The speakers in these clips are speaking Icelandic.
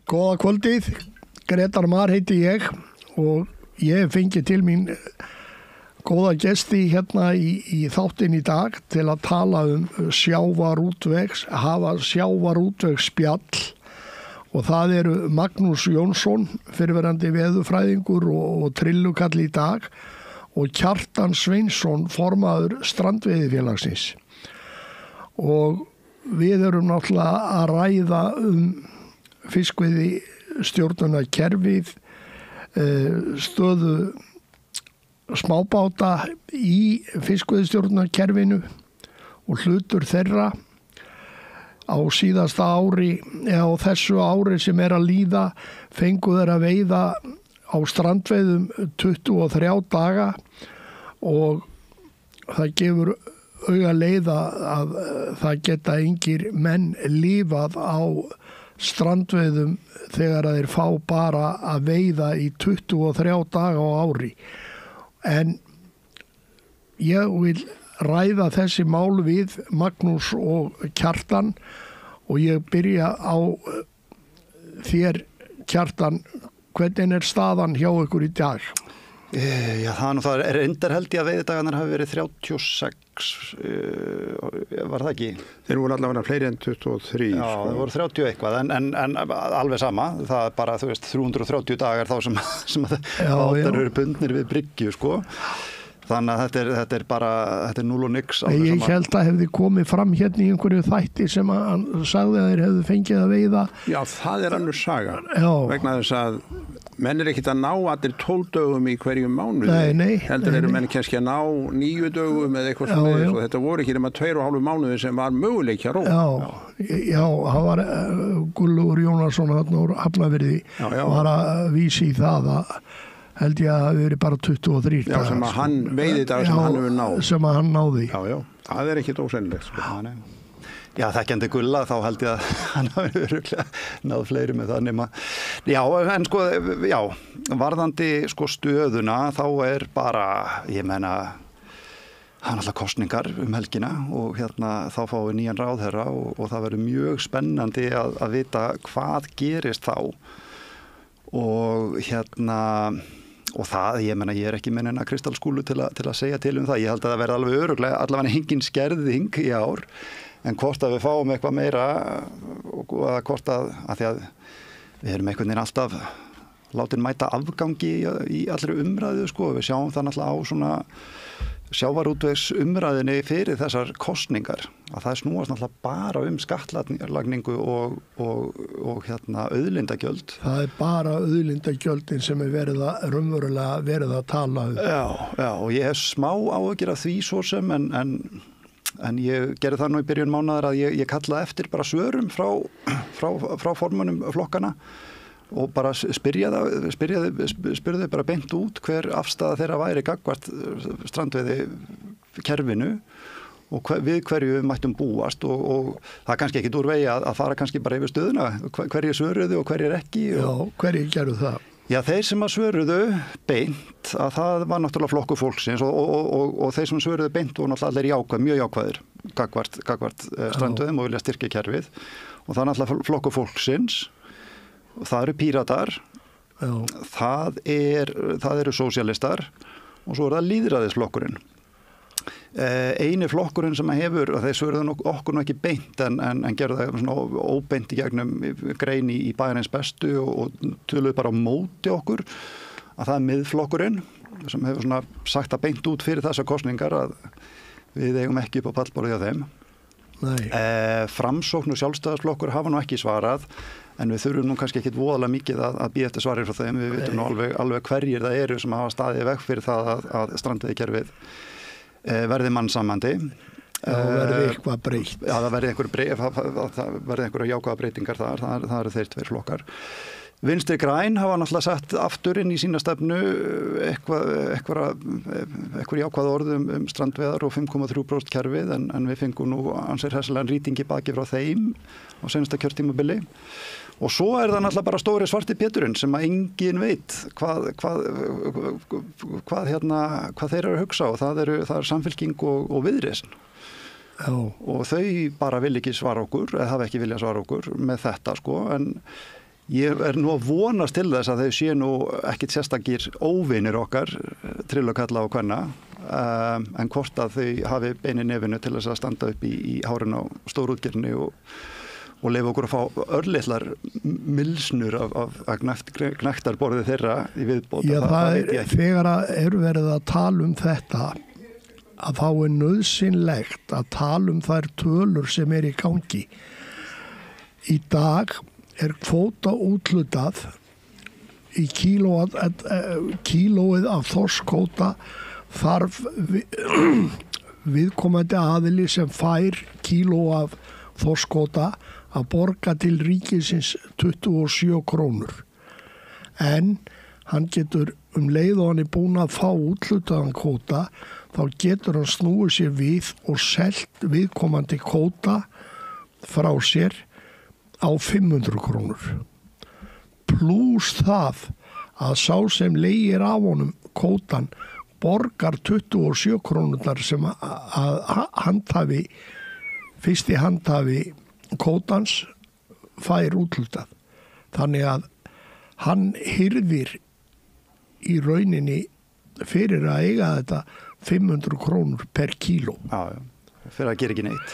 Góða kvöldið, Grétar Mar heiti ég og ég fengi til mín góða gesti hérna í þáttinn í dag til að tala hafa sjávarútvegsspjall og það eru Magnús Jónsson, fyrrverandi veðurfræðingur og trillukall í dag og Kjartan Sveinsson, formaður Strandveiðifélagsins. Og við erum náttúrulega að ræða fiskveiðistjórnunarkerfið, stöðu smábáta í fiskveiðistjórnunarkerfinu og hlutur þeirra á síðasta ári eða á þessu ári sem að líða fengu þeir að veiða á strandveiðum 23 daga og það gefur auga leið að það geta engir menn lifað á strandveiðum þegar þeir fá bara að veiða í 23 daga á ári. En ég vil ræða þessi mál við Magnús og Kjartan og ég byrja á þér, Kjartan. Hvernig staðan hjá ykkur í dag? Já, það er reyndar held ég að veiðidagarnir hafi verið 36, var það ekki? Þeir voru allavega fleiri en 23. Já, þeir voru 30 eitthvað, en alveg sama, það er bara, 330 dagar þá sem það eru bundnir við bryggju, sko. Þannig að þetta er núll og nix. Ég held að hefði komið fram hérna í einhverju þætti sem hann sagði að þeir hefðu fengið að veiða. Já, það er önnur saga. Já. Vegna þess að menn ekkert að ná allir 12 dögum í hverjum mánuði. Nei. Heldur eru menn kannski að ná 9 dögum eða eitthvað svona. Og þetta voru ekki nema 2,5 mánuði sem var möguleiki að róa. Já, það var Gullur Jónasson þarna úr Hafnarfirði var að vísi í það að held ég að það verið bara 23 dagar. Já, sem að hann veiði dagar sem hann hefur náð. Sem að hann náði. Já, það er ekkert ósennilegt. Sko. Já, þekkjandi Gulla, þá held ég að hann hafi örugglega náð fleiri með það nema. Já, en sko, varðandi sko stöðuna, þá er bara, ég meina, það er alltaf kosningar helgina og þá fáum við nýjan ráðherra og það verður mjög spennandi að vita hvað gerist þá. Og og það, ég meina, ég er ekki með neina kristalskúlu til að segja til það. Ég held að það verði alveg örugglega, allavega engin skerðing í ár, en hvort að við fáum eitthvað meira og hvort að því að við erum einhvern veginn alltaf látin mæta afgangi í allri umræðu, sko. Við sjáum það náttúrulega á svona sjávarútvegsumræðinni fyrir þessar kosningar, að það snúast náttúrulega bara skattlagningu og auðlindagjöld. Það er bara auðlindagjöldin sem raunverulega verið að tala um. Já, og ég hef smá áhyggjur af því svo sem, en ég gerði það nú í byrjun mánaðar að ég kallaði eftir bara svörum frá formönnum flokkana og bara spyrjaði bara beint út hver afstaða þeirra væri gagnvart strandveiði kerfinu og við hverju við mættum búast og það er kannski ekkit úr vegi að fara kannski bara yfir stöðuna, hverju svöruðu og hverju ekki. Já, hverju gerðu það? Já, þeir sem að svöruðu beint, að það var náttúrulega flokkur fólksins og þeir sem svöruðu beint voru náttúrulega allir mjög jákvæðir gagnvart strandveiðum og vilja styrkja kerfið og það er náttúrulega flokkur fólksins. Það eru Píratar, það eru sósíalistar og svo er það lýðræðisflokkurinn. Eini flokkurinn sem hefur, og þeir svöruðu okkur nú ekki beint en gerðu það svona óbeint í gegnum grein í Bæjarins bestu og töluðu bara á móti okkur, að það er miðflokkurinn sem hefur svona sagt að beint út fyrir þessar kosningar að við eigum ekki upp á pallborðið á þeim. Framsókn og sjálfstæðisflokkur hafa nú ekki svarað, en við þurfum nú kannski ekkit voðalega mikið að bíða eftir svarir frá þeim. Við vitum nú alveg hverjir það eru sem hafa staðið veg fyrir það að strandveiðikerfið verði mannsamandi. Það verði eitthvað breytt. Já, það verði einhverja jákvæða breytingar þar. Það eru þeir tveir flokkar. Vinstri græn hafa náttúrulega sett aftur inn í sína stefnu eitthvað jákvæða orðum strandveiðar og 5,3% kerfið en við fengum nú ansir hessilegan rýting í baki frá þeim á seinasta kjörtímabili. Og svo er það náttúrulega bara stóri svarti péturinn sem að enginn veit hvað þeir eru að hugsa og það er Samfylking og Viðreisn. Og þau bara vil ekki svara okkur, eða hafa ekki viljað svara okkur með þetta, sko, en Ég nú að vonast til þess að þau séu nú ekkit sérstakir óvinir okkar, trillukalla og kvenna, en hvort að þau hafi bein í nefinu til þess að standa upp í hárinn á stórútgerðinni og leyfa okkur að fá örlitlar milsnur af gnægtarborði þeirra í viðbót. Já, þegar verið að tala þetta, að þá nauðsynlegt að tala þær tölur sem í gangi. Í dag kvóta úthlutað í kílóið af þorskkvóta þarf viðkomandi aðili sem fær kíló af þorskkvóta að borga til ríkisins 27 krónur. En hann getur leið og hann búinn að fá úthlutaðan kvóta, þá getur hann snúið sér við og selt viðkomandi kvóta frá sér á 500 krónur. Plús það að sá sem leigir af honum kvótan borgar 27 krónurnar sem að fyrsti handhafi kvótans fær úthlutað. Þannig að hann hirðir í rauninni fyrir að eiga þetta 500 krónur per kíló. Já, fyrir að gera ekki neitt.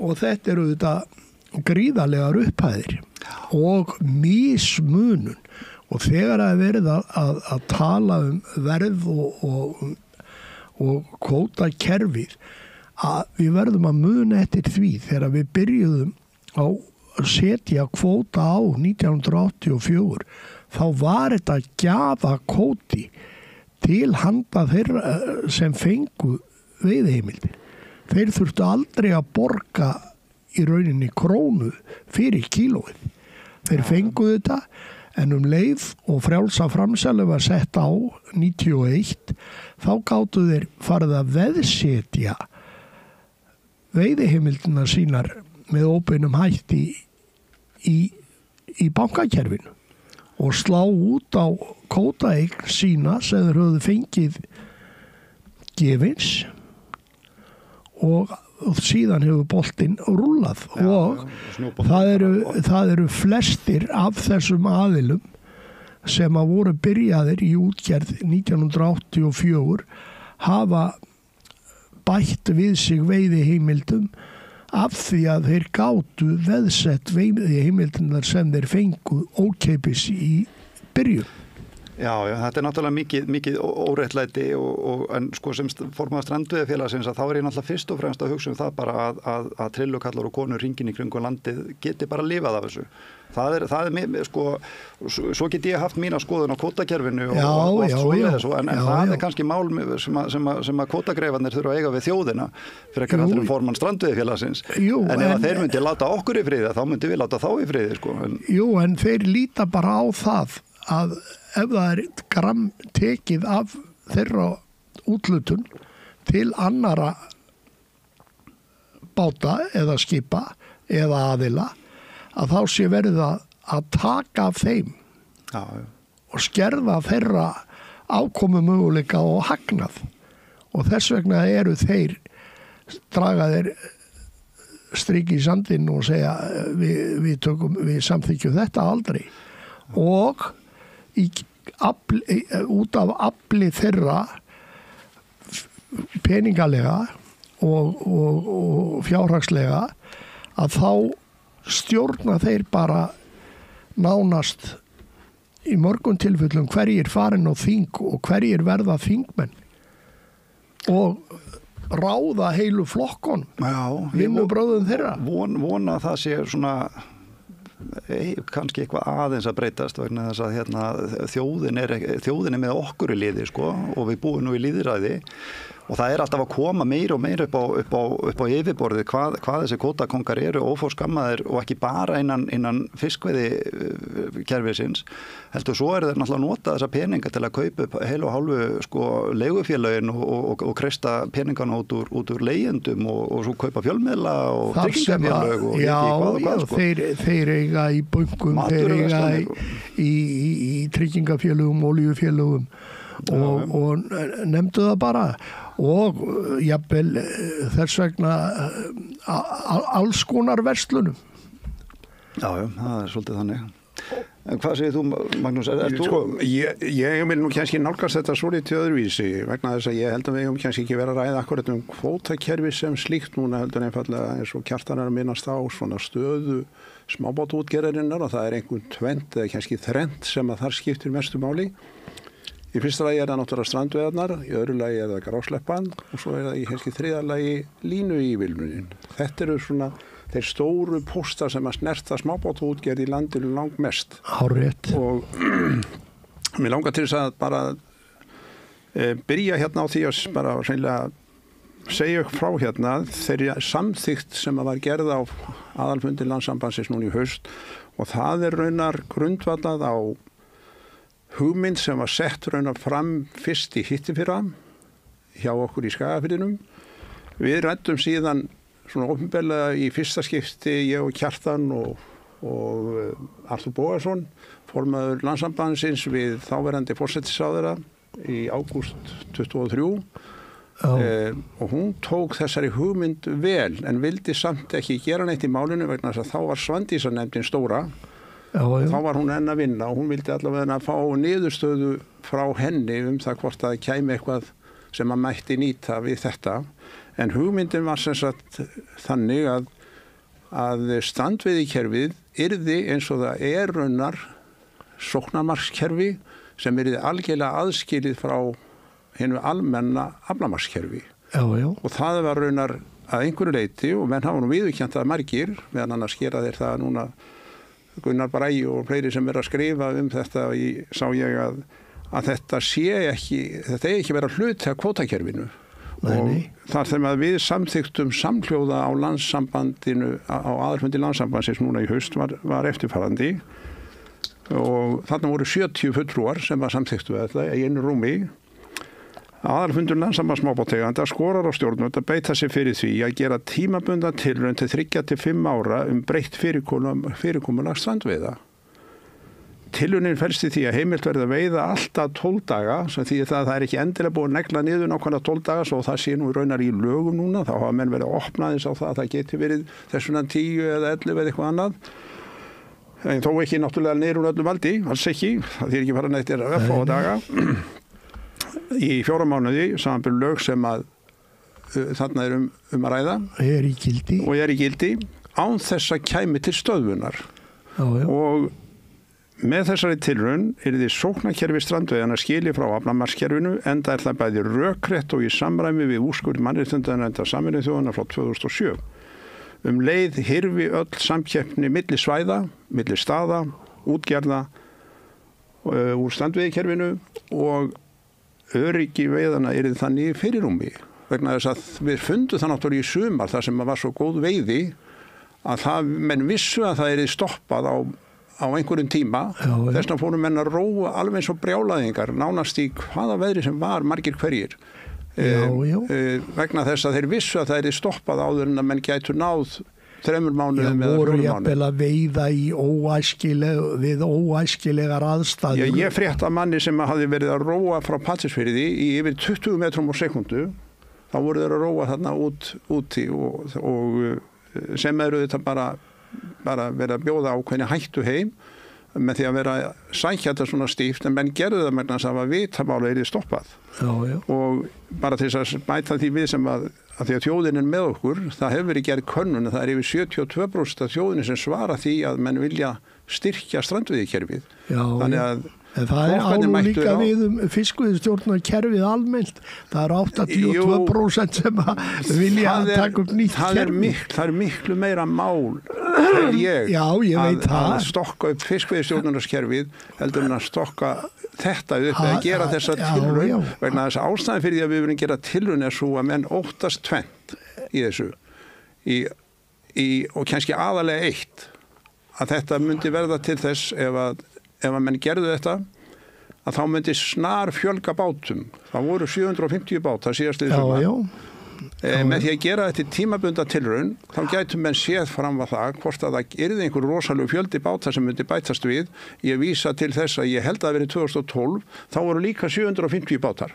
Og þetta eru þetta gríðarlegar upphæðir og mismunun, og þegar að verið að tala verð og kvótakerfið, að við verðum að muna eftir því þegar við byrjuðum á að setja kvóta á 1984, þá var þetta gjafakvóti til handa þeirra sem fengu veiðiheimildir. Þeir þurftu aldrei að borga í rauninni krónu fyrir kílóið. Þeir fengu þetta, en leið og frjálsa framsælu var sett á 91, þá gátu þeir farið að veðsetja veiðiheimildina sínar með óbeinum hætti í bankakerfinu og slá út á kvótaeign sína sem þeir höfðu fengið gefins, og síðan hefur boltinn rúllað. Og það eru flestir af þessum aðilum sem að voru byrjaðir í útgerð 1984 hafa bætt við sig veiðiheimildum af því að þeir gátu veðsett veiðiheimildunar sem þeir fengu ókeypis í byrjun. Já, þetta náttúrulega mikið óréttlæti en sko sem formaður strandveiðifélagsins að þá ég náttúrulega fyrst og fremst að hugsa það bara að trillukallar og konur hringinn í kringum landið geti bara lifað af þessu. Það er sko, svo get ég haft mína skoðun á kvótakerfinu og svoleiðis, en það er kannski mál sem að kvótagreifarnir þurfa að eiga við þjóðina fyrir að kanna formann strandveiðifélagsins. En ef þeir myndi láta okkur í friði, þá myndi við láta þá í friði, sko. En þeir líta bara á það að ef það gramm tekið af þeirra úthlutun til annara báta eða skipa eða aðila, að þá sé verið að taka af þeim og skerða þeirra afkomu möguleika og hagnað, og þess vegna eru þeir dragaðir striki í sandinn og segja við samþykjum þetta aldrei, og út af afli þeirra peningalega og fjárhagslega, að þá stjórna þeir bara nánast í mörgum tilfellum hverjir farin á þing og hverjir verða þingmenn og ráða heilu flokkon vinnubröðum þeirra. Vona það sé svona kannski eitthvað aðeins að breytast vegna þess að þjóðin er með okkur í liði, sko, og við búum nú í lýðræði, og það er alltaf að koma meira og meira upp á yfirborðið hvað þessi kvótakongar eru óforskammaðir, og ekki bara innan fiskveiðikerfisins, heldur svo þeir náttúrulega að nota þessa peninga til að kaupa upp heil og hálfu, sko, leigufélögin og kreista peningana út úr leigjendum og svo kaupa fjölmiðla og tryggingafélög og hvað, sko. Þeir eiga í bönkum, þeir eiga í tryggingafélögum, olíufélögum og nefndu það bara, og jafnvel þess vegna alls konar verslunum. Já, það svolítið þannig. En hvað segir þú, Magnús? Ég vil nú kannski nálgast þetta svolítið öðruvísi vegna þess að ég held að við höfum kannski ekki verið að ræða akkurat kvótakerfi sem slíkt núna heldur einfallega eins og Kjartan að minnast á svona stöðu smábátaútgerðarinnar og það einhvern tvennt eða kannski þrennt sem að þar skiptir mestu máli. Í fyrsta lagi það náttúrulega strandveiðarnar, í öðru lagi það grásleppan og svo það í kannski þriðja lagi línuívilnunin. Þetta eru svona þeir stóru póstar sem að snerta smábátaútgerð í landinu langmest. Hárrétt. Og mér langar til þess að bara byrja hérna á því að bara hreinlega segja frá hérna þeirri samþykkt sem að var gerð á aðalfundi Landssambandsins núna í haust og það raunar grundvallað á hugmynd sem var sett raunar fram fyrst í hittifyrra hjá okkur í Skagafirðinum. Við ræddum síðan svona opinberlega í fyrsta skipti ég og Kjartan og Arthur Bogason, formaður Landssambandsins við þáverandi forsætisráðherra í ágúst 2023 og hún tók þessari hugmynd vel en vildi samt ekki gera neitt í málinu vegna þess að þá var Svandísarnefndin stóra. Þá var hún enn að vinna og hún vildi allavega fá niðurstöðu frá henni það hvort það kæmi eitthvað sem að mætti nýta við þetta. En hugmyndin var sem sagt þannig að strandveiðikerfið yrði eins og það raunar sóknarmarkskerfi sem yrði algjörlega aðskilið frá hinu almenna aflamarkskerfi. Og það var raunar að einhverju leyti og menn hafa nú viðurkennt að margir, meðan annars gera þeir það núna Gunnar Bragi og fleiri sem að skrifa þetta sá ég að þetta þetta ekki vera hluti af kvótakerfinu. Og þar þegar við samþyktum samhljóða á landssambandinu á aðalfundi Landssambandsins núna í haust var eftirfarandi og þarna voru 70 fulltrúar sem var samþyktu þetta í einu rúmi. Aðalfundur Landssambands smábátaeigenda skorar á stjórnvöld að beita sig fyrir því að gera tímabundna tilraun til 3 til 5 ára breytt fyrirkomulag strandveiða. Tilraunin felst í því að heimilt verði að veiða alltaf 12 daga sem því að það ekki endilega búið að negla niður nákvæmlega 12 daga svo það sé nú raunar í lögum núna þá hafa menn verið að opna þess á það geti verið þessuna 10 eða 11 eða eitthvað annað en þó ekki náttúrulega niður úr öllum valdi, alls ekki það þýr ekki fara neitt örfá daga í 4 mánuði samanber lög sem að þarna að ræða og í gildi án þess að kæmi til stöðvunar og með þessari tilraun yrði sóknarkerfi strandveiðanna skilið frá aflamarkskerfinu enda það bæði rökrétt og í samræmi við úrskurð mannréttindanefndar Sameinuðu þjóðanna frá 2007. Leið hyrfi öll samkeppni milli svæða, milli staða, útgerða úr strandveiðikerfinu og öryggi veiðanna yrði þannig í fyrirrúmi. Vegna þess að við fundum það náttúrulega í sumar þar sem var svo góð veiði að menn vissu að það yrði stoppað á einhverjum tíma, þess vegna fórum menn að róa alveg eins og brjálaðingar, nánast í hvaða veðri sem var margir hverjir. Vegna þess að þeir vissu að það er stoppað áður en að menn gætu náð 3 mánuðum eða 4 mánuðum. Voru jafnvel að veiða við óæskilegar aðstæður. Ég frétta manni sem hafði verið að róa frá Patreksfirði í yfir 20 metrum á sekundu, þá voru þeir að róa þarna úti og sem þetta bara verið að bjóða ákveðni hættu heim með því að vera sækja þetta svona stíft en menn gerðu það með þess að vitamála yrði stoppað. Og bara til þess að bæta því við sem að því að þjóðin með okkur, það hefur verið gerð könnun það yfir 72% af þjóðinni sem svara því að menn vilja styrkja strandveiðikerfið. Þannig að en það álú líka við fiskveiðistjórnarkerfið almennt. Það 82% sem vilja taka upp nýtt kerfi. Það er miklu meira mál ég veit að stokka upp fiskveiðistjórnarkerfið heldur en að stokka þetta upp eða gera þessa tilraun vegna þess að ástæðan fyrir því að við viljum gera tilraun svo að menn óttast tvennt í þessu og kannski aðalega eitt að þetta myndi verða til þess ef að menn gerðu þetta að þá myndi snar fjölga bátum. Það voru 750 bátar síðast í sumar. Með því að gera þetta tímabundna tilraun þá gætu menn séð fram að það hvort að það yrði einhver rosalega fjöldi bátar sem myndi bætast við. Ég vísa til þess að ég held að verið 2012 þá voru líka 750 bátar.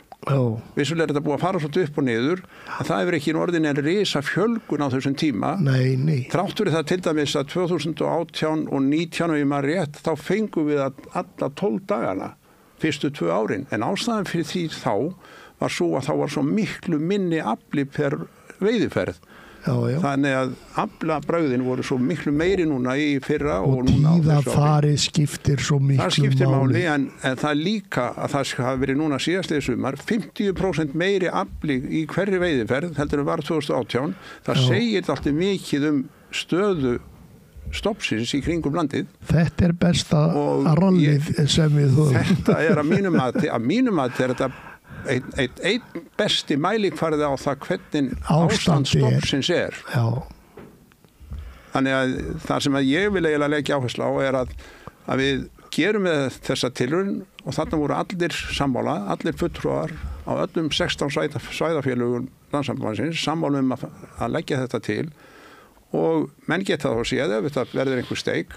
Vissulega þetta búið að fara svolítið upp og niður, en það hefur ekki orðin en risa fjölgun á þessum tíma. Nei. Þrátt fyrir það til dæmis að 2018 og 19 og ég maður rétt, þá fengum við alla 12 dagana, fyrstu 2 árin. En ástæðan fyrir því þá var svo að þá var svo miklu minni afli per veiðiferð. Já. Þannig að aflabrögðin voru svo miklu meiri núna í fyrra og núna á þessu ári. Og tíðarfarið skiptir svo miklu máli. Það skiptir máli, en það er líka að það hafi verið núna síðastliðið sumar 50% meiri afli í hverri veiðiferð heldur en var 2018. Það segir alltaf mikið stöðu stoppsins í kringum landið. Þetta er besta rallið sem við höfum. Þetta er að mínum mati er þetta einn besti mælikvarði á það hvernig ástand stoppsins er. Já. Þannig að það sem ég vil eiginlega leggja áherslu á er að við gerum með þessa tilraun og þarna voru allir sammála, allir fulltrúar á öllum 16 svæðafélögum Landssambandsins sammála að leggja þetta til og menn geta þá séð ef þetta verður einhver steik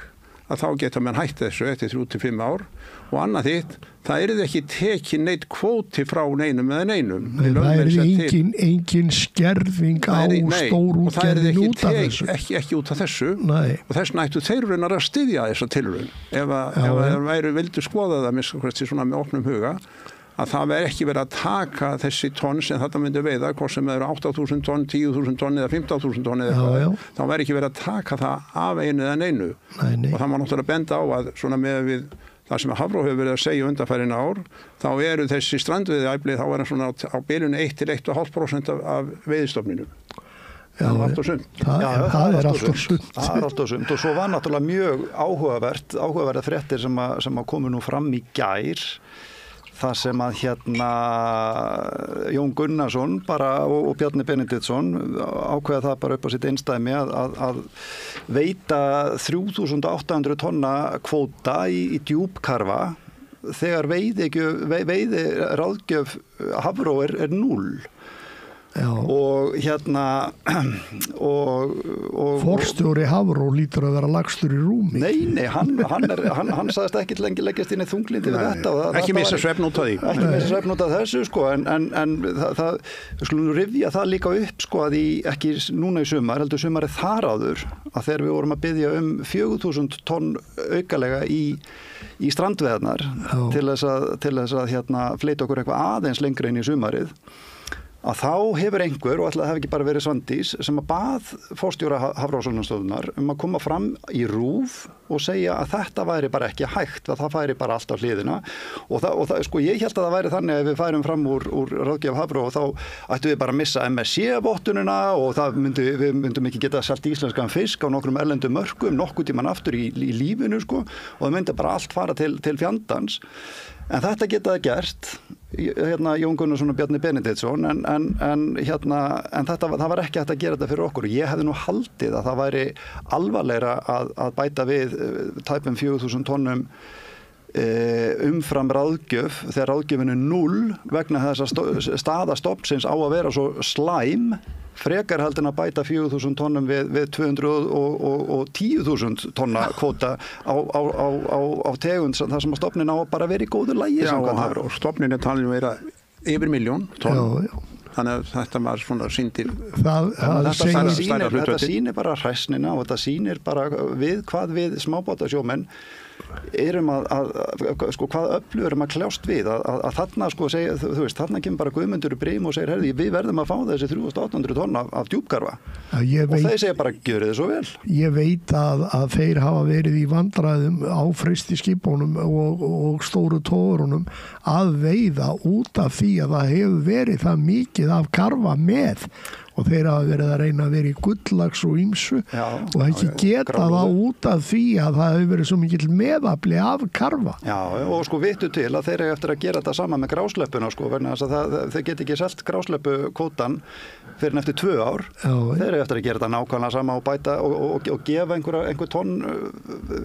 að þá geta menn hætt þessu eftir 3-5 ár og annað þitt, það ekki tekin neitt kvóti frá neinum eða neinum. Það engin skerðing á stórútgerðin út af þessu. Ekki út af þessu. Nei. Og þess nættu þeir raunar að styðja þessa tilraun. Ef þeir vildu skoða það svona með opnum huga, að það ekki verið að taka þessi tonn sem þetta myndi veiða, hvort sem eru 8.000 tonn, 10.000 tonn eða 15.000 tonn eða eitthvað, þá ekki verið að taka það af einu eða neinu. Nei. Og það má náttúrulega benda á að svona með við það sem Hafró hefur verið að segja undanfarin ár, þá eru þessi strandveiðiæfli, þá er svona á bilinu 1-1,5% af veiðistofninu. Já, það er alltaf sund. Það er alltaf sund og svo var náttúrulega mjög áhugaverða fréttir sem að komu nú fram í gær. Það sem að Jón Gunnarsson bara, og Bjarni Benediktsson ákveða það bara upp á sitt einstæmi að veita 3.800 tonna kvóta í djúpkarfa þegar veiði ráðgjöf Hafró er 0. Já. Og forstjóri Hafró lítur að vera lagstur í rúmi. Nei, hann sagðist ekki lengi leggjast inn í þunglindi við þetta. Ekki missa svefn út af því. Ekki missa svefn út af þessu, sko, en það skulum rifja það líka upp, sko, að ekki núna í sumar, heldur sumarið þar áður, að þegar við vorum að biðja 4.000 tonn aukalega í strandveiðarnar til þess að fleita okkur eitthvað aðeins lengra inn í sumarið, að þá hefur einhver, og ætla það ekki bara verið Svandís, sem að bað forstjóra Hafrannsóknastofnunar að koma fram í RÚV og segja að þetta væri bara ekki hægt, að það færi bara allt á hliðina og það sko, ég held að það væri þannig að ef við færum fram úr ráðgjöf Hafró og þá ættum við bara að missa MSC-vottunina og við myndum ekki geta selt íslenskan fisk á nokkrum erlendum mörkum nokkuð tíman aftur í lífinu, sko, og það myndi bara allt fara til fjandans. En þetta getaði gert, Jón Gunnarsson og Bjarni Benediktsson, en það var ekki hægt að gera þetta fyrir okkur. Ég hefði nú haldið að það væri alvarlegra að bæta við tæpum 4.000 tonnum umfram ráðgjöf, þegar ráðgjöfin er 0 vegna þess að staða stoppsins á að vera svo slæm, frekar heldur en að bæta 4.000 tonnum við 210.000 tonna kvóta á tegund þar sem að stofnin á bara verið í góðu lagi. Já, og stofnin er talin að vera yfir 1 milljón tonn. Já. Þannig að þetta var svona sýndir. Þetta sýnir bara hræsnina og þetta sýnir bara hvað við smábátasjómenn erum sko, hvað öflug erum að kljást við að þarna, sko, segja, þú veist, þarna kemur bara Guðmundur í brim og segir, herði, við verðum að fá þessi 3.800 tonna af djúpkarfa og þeir segja bara, gjörið þið svo vel. Ég veit að þeir hafa verið í vandræðum á frystiskipunum og stóru togurunum að veiða út af því að það hefur verið það mikið af karfa með og þeir hafa verið að reyna að vera í gullags og ýmsu og ekki geta það út af því að það hefur verið svo mikill meðafli af karfa. Já, og sko vittu til að þeir eru eftir að gera þetta sama með grásleppuna, sko, verðan þess að þeir geti ekki selt grásleppukvótan fyrir eftir 2 ár. Þeir eru eftir að gera þetta nákvæmlega sama og bæta og gefa einhver tonn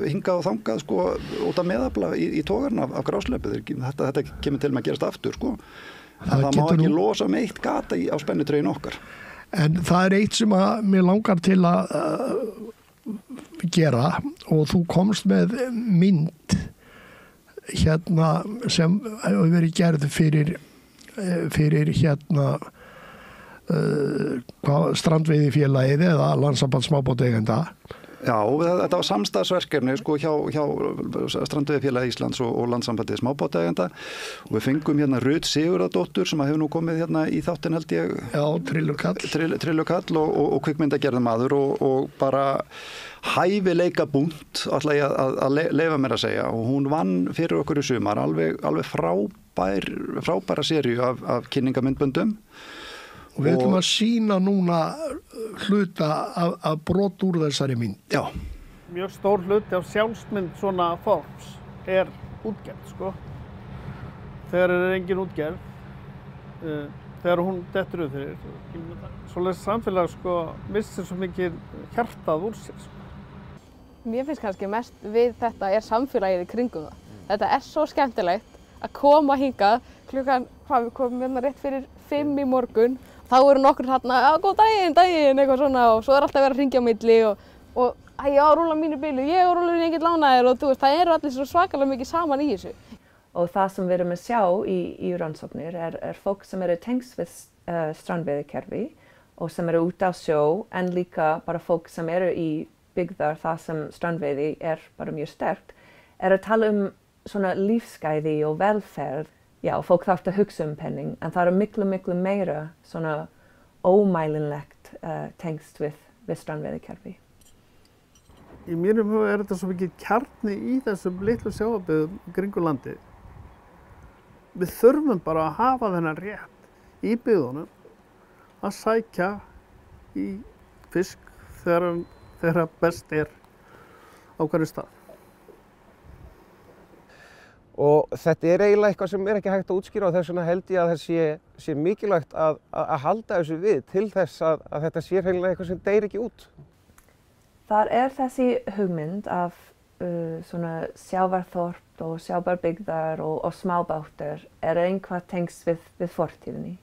hingað og þangað, sko, út af meðafla í togarna af grásleppu. Þetta kemur til með að gerast aftur, sko. Það má ekki losa með eitt gata á spennutreyjun okkar. En það er eitt sem að mér langar til að gera og þú komst með mynd sem hefur verið gerð fyrir fyrir strandveiðifélagið eða Landssamband smábátaeigenda. Já, þetta var samstarfsverkefni sko hjá Strandveiðifélagi Íslands og Landssambandi smábátaeigenda og við fengum Rut Sigurðardóttur sem hefur nú komið í þáttinn held ég. Já, Trillukall og kvikmyndagerðarmaður og bara hæfileika búnt ætla ég að leyfa mér að segja og hún vann fyrir okkur í sumar alveg frábæra seríu af kynningamyndböndum. Og við ætlum að sýna núna hluta af brot úr þessari mynd. Já. Mjög stór hluti af sjálfsmynd svona forms útgerð, sko. Þegar engin útgerð, þegar hún dettur upp fyrir. Svoleiðis samfélag, sko, missir svo mikið hjartað úr sér, sko. Mér finnst kannski mest við þetta samfélagið í kringum það. Þetta svo skemmtilegt að koma hingað klukkan, við komum rétt fyrir 5 í morgun. Þá eru nokkur þarna, góð daginn, eitthvað svona og svo alltaf verið að hringja á milli og ég á að rúlla mínu bílu, ég á að rúlla mínu enginn lánaðir og þú veist, það eru allir svo svakalega mikið saman í þessu. Og það sem við erum að sjá í rannsóknir fólk sem eru tengst við strandveiðikerfi og sem eru út á sjó en líka bara fólk sem eru í byggðar þar sem strandveiði bara mjög sterkt, að tala svona lífsgæði og velferð. Já, fólk þarf að hugsa penning, en það miklu meira svona ómælinlegt tengst við strandveiðikerfi. Í mínum huga þetta svo mikið kjarni í þessum litlu sjávarbyggðum í kringum landið. Við þurfum bara að hafa þennan rétt í byggðunum að sækja í fisk þegar best á hverju stað. Og þetta eiginlega eitthvað sem ekki hægt að útskýra og þess vegna held ég að það sé mikilvægt að halda þessu við til þess að þetta sé eiginlega eitthvað sem deyr ekki út. Það þessi hugmynd af svona sjávarþorp og sjávarbyggðar og smábátar einhvað tengst við fortíðinni.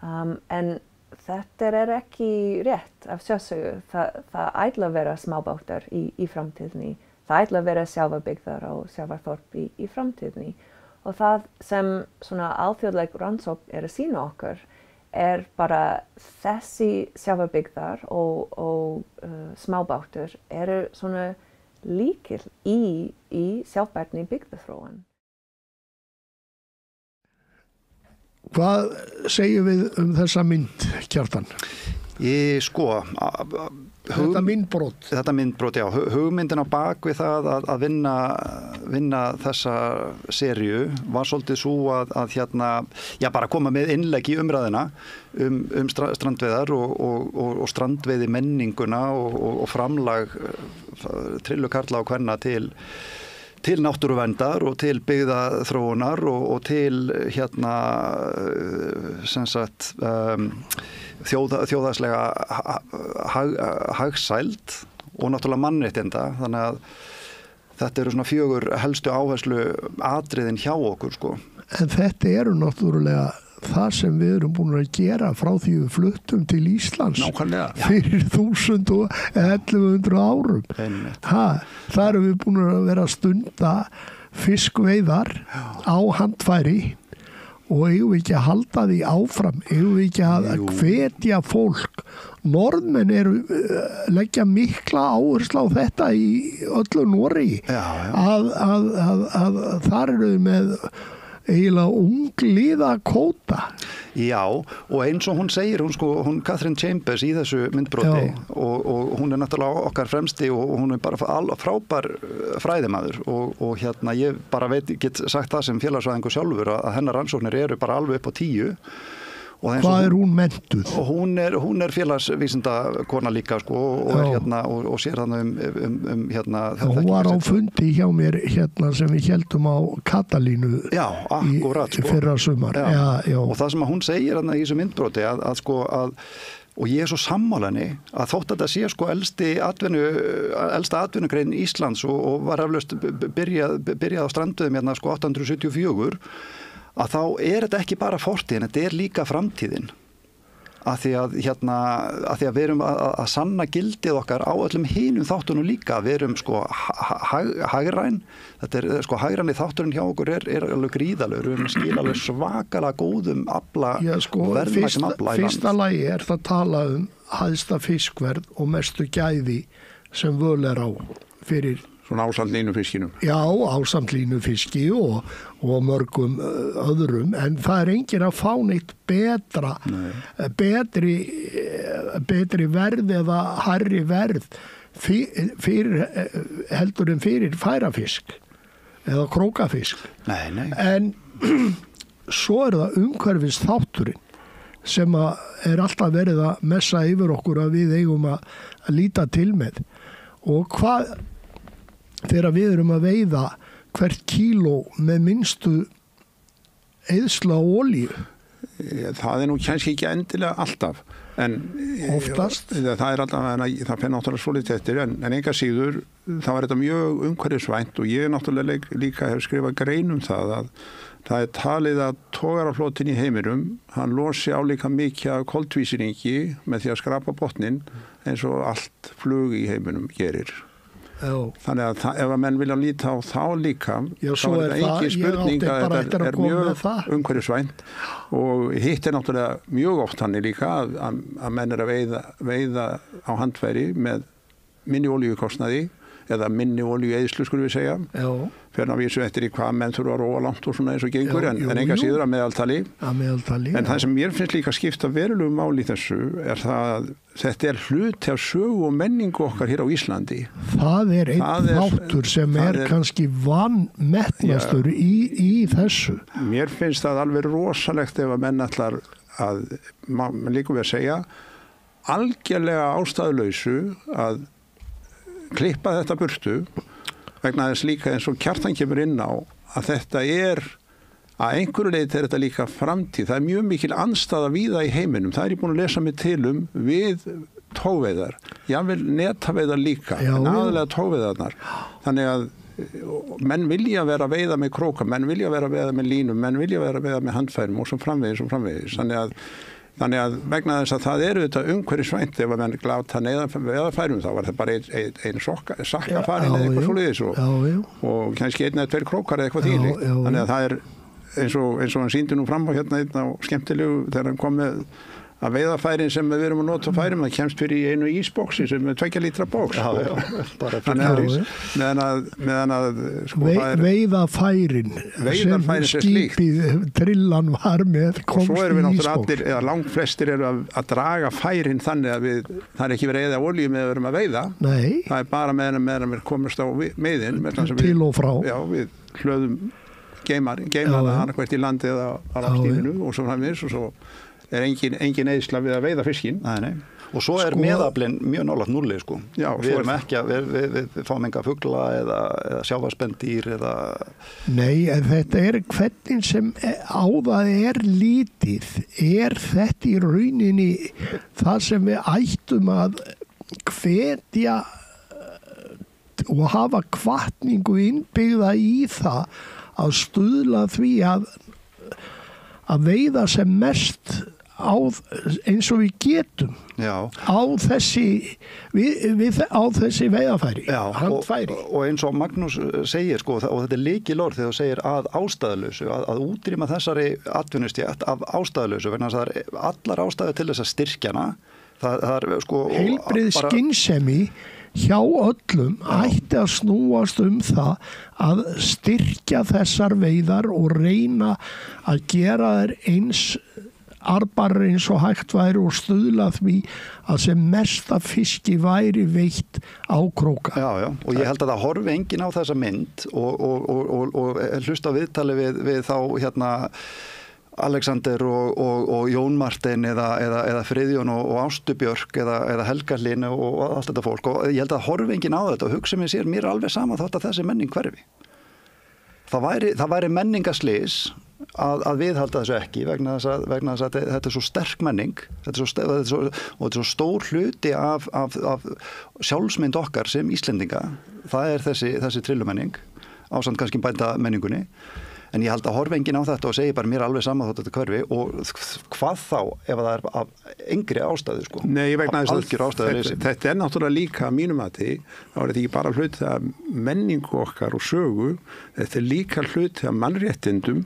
En þetta ekki rétt af sjálfsögðu. Það ætla að vera smábátar í framtíðinni. Það ætla að vera sjávarbyggðar og sjávarþorp í framtíðinni og það sem svona alþjóðleg rannsókn að sýna okkur bara þessi sjávarbyggðar og smábátur svona líkil í sjálfbærni byggðaþróun. Hvað segjum við þessa mynd, Kjartan? Þetta myndbrot. Þetta myndbrot, já. Hugmyndin á bak við það að vinna þessa seríu var svolítið svo að bara koma með innlegg í umræðina strandveiðar og strandveiði menninguna og framlag trillukarla og kvenna til náttúruverndar og til byggðaþróunar og til sem sagt þjóðhagslega hagsæld og náttúrulega mannréttinda, þannig að þetta eru svona 4 helstu áherslu atriðin hjá okkur, sko. En þetta eru náttúrulega það sem við erum búin að gera frá því við fluttum til Íslands. Nákvæmlega. Fyrir 1000 og 1100 árum. Það erum við búin að vera að stunda fiskveiðar á handfæri og eigum við ekki að halda því áfram, eigum við ekki að hvetja fólk. Norðmenn leggja mikla áherslu á þetta í öllu Noregi. Að þar eru við með eiginlega ungliða kóta. Já, og eins og hún segir, hún Catherine Chambers í þessu myndbroti og hún náttúrulega okkar fremsti og hún bara frábær fræðimaður og ég bara get sagt það sem félagsfræðingur sjálfur að hennar rannsóknir eru bara alveg upp á 10. Hvað hún menntuð? Hún félagsvísindakona líka, sko, og sér þannig hún var á fundi hjá mér sem við héldum á Katalínu í fyrra sumar. Og það sem hún segir í þessu myndbroti og ég svo sammála henni að þótt að þetta sé sko elsta atvinnugrein Íslands og var eflaust byrjað á strandveiðum sko 874 að þá þetta ekki bara fortíðin, þetta líka framtíðin. að því að við erum að sanna gildið okkar á öllum hinum þáttunum líka. Við erum sko hagræn, þetta sko hagræni þátturinn hjá okkur er alveg gríðalegur, við erum að skila alveg svakalega góðum afla, verðmætum afla í land. Fyrsta lagi er það tala hæsta fiskverð og mestu gæði sem völ á fyrir svona ásamt línufiskinum. Já, ásamt línufiski og mörgum öðrum, en það er enginn að fá neitt betri verð eða hærri verð heldur en fyrir færafisk eða krókafisk. Nei. En svo er það umhverfis þátturinn sem er alltaf verið að messa yfir okkur að við eigum að líta til með. Og hvað þegar við erum að veiða hvert kíló með minnstu eyðsla á olíu? Það er nú kannski ekki endilega alltaf, en oftast. Það er alltaf, það fer náttúrulega svolítið eftir, en enga síður, það var þetta mjög umhverfisvænt og ég náttúrulega líka hef skrifað grein það að það er talið að togaraflotinn í heiminum, hann losi álíka mikið af koltvísýringi með því að skrapa botninn eins og allt flug í heiminum gerir. Já. Þannig að ef að menn vilja líta á þá líka, já, þá er þetta ekki spurning að þetta er mjög umhverfisvænt og hitt er náttúrulega mjög oft þannig líka að menn er að veiða á handfæri með minni olíukostnaði eða minni olíueyðslu skulum við segja. Já. Fyrir að vísu eftir í hvað menn þurfa að róa langt og svona eins og gengur, en enga síður að meðaltali. En það sem mér finnst líka skipta verulegu máli í þessu er það að þetta er hluti af sögu og menningu okkar hér á Íslandi. Það er einn þáttur sem er kannski vanmetnastur í þessu. Mér finnst það alveg rosalegt ef að menn ætlar að, líka við að segja, algjörlega ástæðulausu að klippa þetta burtu vegna þess líka eins og Kjartan kemur inn á að þetta er að einhverju leyti er þetta líka framtíð. Það er mjög mikil andstaða víða í heiminum. Það er ég búin að lesa mig til við tóveiðar, jafnvel netaveiðar líka, en aðalega tóveiðarnar. Þannig að menn vilja vera að veiða með króka, menn vilja vera að veiða með línum, menn vilja vera að veiða með handfærum og svo framvegis. Þannig að vegna þess að það eru þetta umhverfisvænt ef að menn glata veiðarfærum, þá var það bara ein sakkafarin eða eitthvað svoleiðis og kannski einn eða tveir krókar eða eitthvað þvílíkt. Þannig að það er eins og hann sýndi nú fram á hérna einn á skemmtilegu þegar hann kom með að veiðarfærin sem við erum að nota færum, það kemst fyrir í einu ísboksi sem er 2 lítra bóks. Meðan að sko, veiðarfærin sem skipið trillan var með komst í ísbóks. Og svo erum við náttúrulega allir, eða langt flestir eru að draga færin þannig að það er ekki verið að eyða olíu með að við erum að veiða. Nei. Það er bara meðan við komumst á meiðin. Til og frá. Já, við hlöðum geimana annarkvært í landi eða á stífinu og svo framvegis og svo er engin eyðsla við að veiða fiskinn. Nei. Og svo er meðaflinn mjög nálægt núlli, sko. Já, við erum ekki við fáum enga fugla eða sjávarspendýr eða... Nei, en þetta er hvernig sem á það er lítið. Er þetta í rauninni það sem við ættum að hvetja og hafa hvatningu innbyggða í það að stuðla því að veiða sem mest eins og við getum á þessi veiðarfæri, handfæri. Og eins og Magnús segir, sko, og þetta er lykilorð þegar þú segir að ástæðulausu, að útrýma þessari atvinnustétt af ástæðulausu, vegna þess að það er allar ástæður til þess að styrkjana. Það er, sko, heilbrigð skynsemi hjá öllum ætti að snúast það að styrkja þessar veiðar og reyna að gera þær eins arðbærar eins og hægt væri og stuðla því að sem mesta fiski væri veitt á króka. Já, og ég held að það horfi enginn á þessa mynd og hlusta á viðtali við þá hérna Alexander og Jón Martein eða Friðjón og Ástu Björk eða Helga Hlín og allt þetta fólk, og ég held að horfi enginn á þetta og hugsa með sér, mér er alveg sama þótt að þessi menning hverfi. Það væri menningaslys að viðhalda þessu ekki vegna þess að þetta er svo sterk menning, þetta er svo stór hluti af sjálfsmynd okkar sem Íslendinga. Það er þessi trillumenning ásamt kannski bænda menningunni. en ég held að horfa enginn á þetta og segja bara mér alveg sama þótt þetta hverfi og hvað þá ef það er af engri ástæðu sko. Nei, ég vegna þess að þetta náttúrulega líka að mínum mati, þá er þetta ekki bara hluti af menningu okkar og sögu, þetta líka hluti af mannréttindum,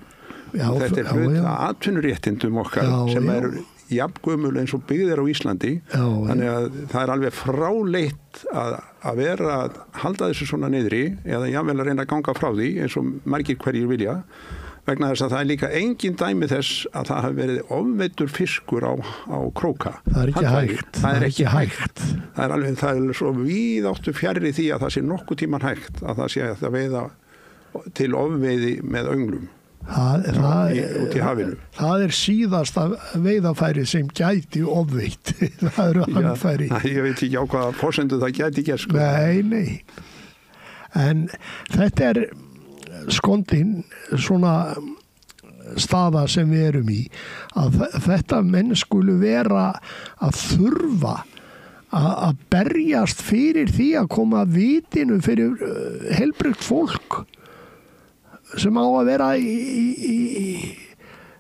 þetta hluti af atvinnuréttindum okkar sem eru jafngömul eins og byggðir á Íslandi þannig að það alveg fráleitt að vera að halda þessu svona niðri eða jafnvel að reyna að ganga frá því eins og margir hverjir vilja vegna þess að það líka engin dæmi þess að það hafi verið ofveiddur fiskur á króka. Það er ekki hægt. Það er ekki hægt. Það er svo víðáttu fjarri því að það sé nokkuð tíman hægt að það sé að veiða til ofveiði með önglum. Út í hafinu. Það er síðasta veiðafæri sem gæti ofveitt. Það eru handfæri. Ég veit ekki á hvaða forsendu það gæti gert sko. Nei. En þetta er skondin svona staða sem við erum í að þetta menn skulu vera að þurfa að berjast fyrir því að koma vitinu fyrir heilbrigt fólk sem á að vera í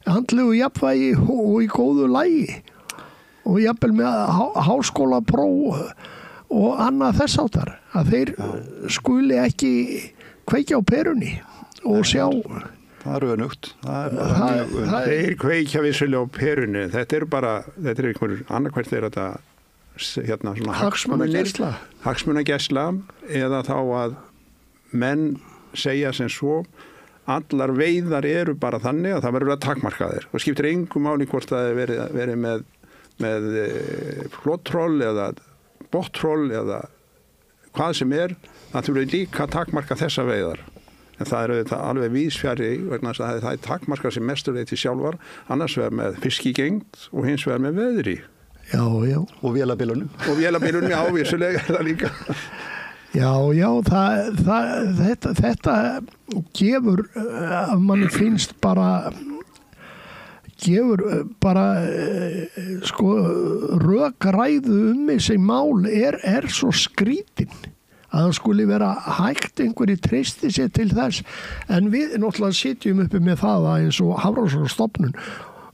handlegu jafnvægi og í góðu lagi og jafnvel með háskólapróf og annað þess áttar að þeir skuli ekki kveikja á perunni og sjá. Það er önugt. Þeir kveikja vissulega á perunni. Þetta er einhver annarkvært þegar þetta svona hagsmunagæsla eða þá að menn segja sem svo allar veiðar eru bara þannig að það verður að takmarka þeir og skiptir engu máli hvort það verið með flottroll eða bottroll eða hvað sem það þurfi líka að takmarka þessa veiðar en það eru alveg víðsfjarri vegna þess að það er takmarka sem mestur leyti sjálfar annars vegar með fiskigengd og hins vegar með veðri. Já. Og vélabilunum. Vissulega er það líka. Já, þetta gefur að mann finnst gefur sko rökræðu þessi mál er svo skrítin að það skuli vera hægt einhverju treysti sér til þess en við náttúrulega sitjum uppi með það að eins og Hafrannsóknastofnun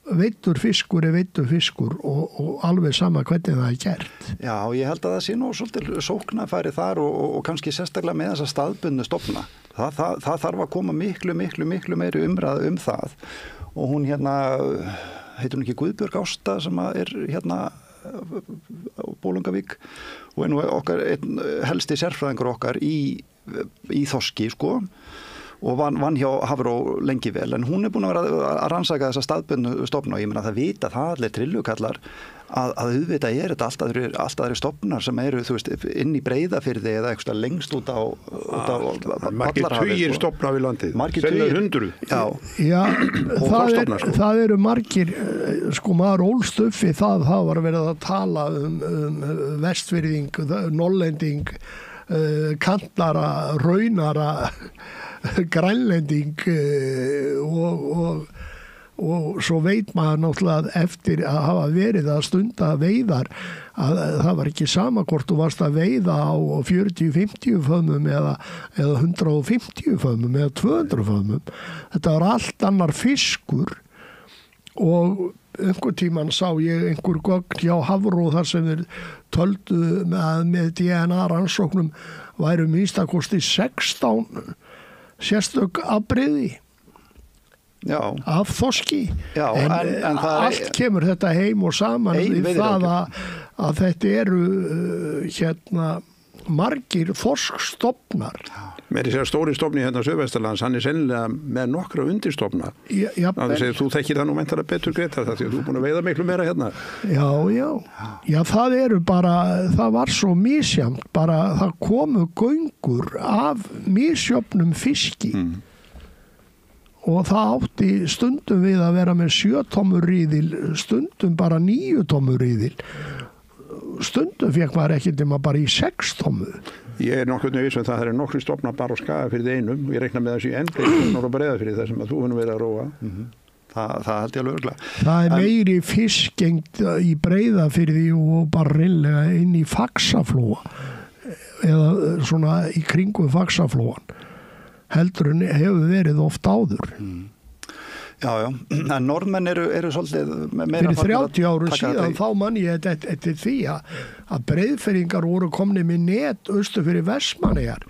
veiddur fiskur er veiddur fiskur og alveg sama hvernig það er gert. Já, ég held að það sé nú svolítið sóknarfæri þar og kannski sérstaklega með þessa staðbundnu stofna. Það þarf að koma miklu meiri umræðu það og hún heitir hún ekki Guðbjörg Ásta sem er á Bólungavík og er nú okkar helsti sérfræðingur okkar í þorski sko og vann hjá Hafró lengi vel en hún er búin að vera að rannsaka þessa staðbundnu stofna og ég meina það vita það allir trillukallar að auðvitað þetta alltaf eru stofnar sem eru þú veist inn í Breiðafirði eða eitthvað lengst út á margir tugir stofnar við landið margir hundruð það eru margir sko maður ólst upp við það var verið að tala vestfirðing, nollending kantara, raunara grænlending og svo veit maður náttúrulega eftir að hafa verið að stunda veiðar að það var ekki sama hvort þú varst að veiða á 40-50 föðmum eða 150 föðmum eða 200 föðmum þetta var allt annar fiskur og einhver tíman sá ég einhver gögn hjá Hafró þar sem þeir töldu með DNA rannsóknum væru minnstakosti 16 sérstök afbrigði af þorski en allt kemur þetta heim og saman við það að þetta eru margir þorskstofnar með þessar stóri stofni Suðvesturlands hann er sennilega með nokkra undirstofna þú þekkir það nú mentara betur Gretar því að þú er búin að veiða miklu meira Já, það eru bara það var svo misjafnt bara það komu göngur af misjöfnum fiski og það átti stundum við að vera með 7 tommur ríðil stundum bara 9 tommur ríðil stundum fekk maður ekki nema bara í 6 tommu. Ég nokkuð nöðis að það eru nokkru stofnar bara á Skagafirði einum og ég reikna með þessu ennbreið og Breiðafirði þar sem að þú hefur verið að róa. Það held ég alveg örgulega. Það er meiri fiskgengd í Breiðafirði og bara reynlega inn í Faxaflóa eða svona í kringum Faxaflóan heldur en hefur verið oft áður. Já, en norðmenn eru svolítið meira fyrir 30 árum síðan þá man ég eftir því að breiðfirðingar voru komni með net austur fyrir Vestmannaeyjar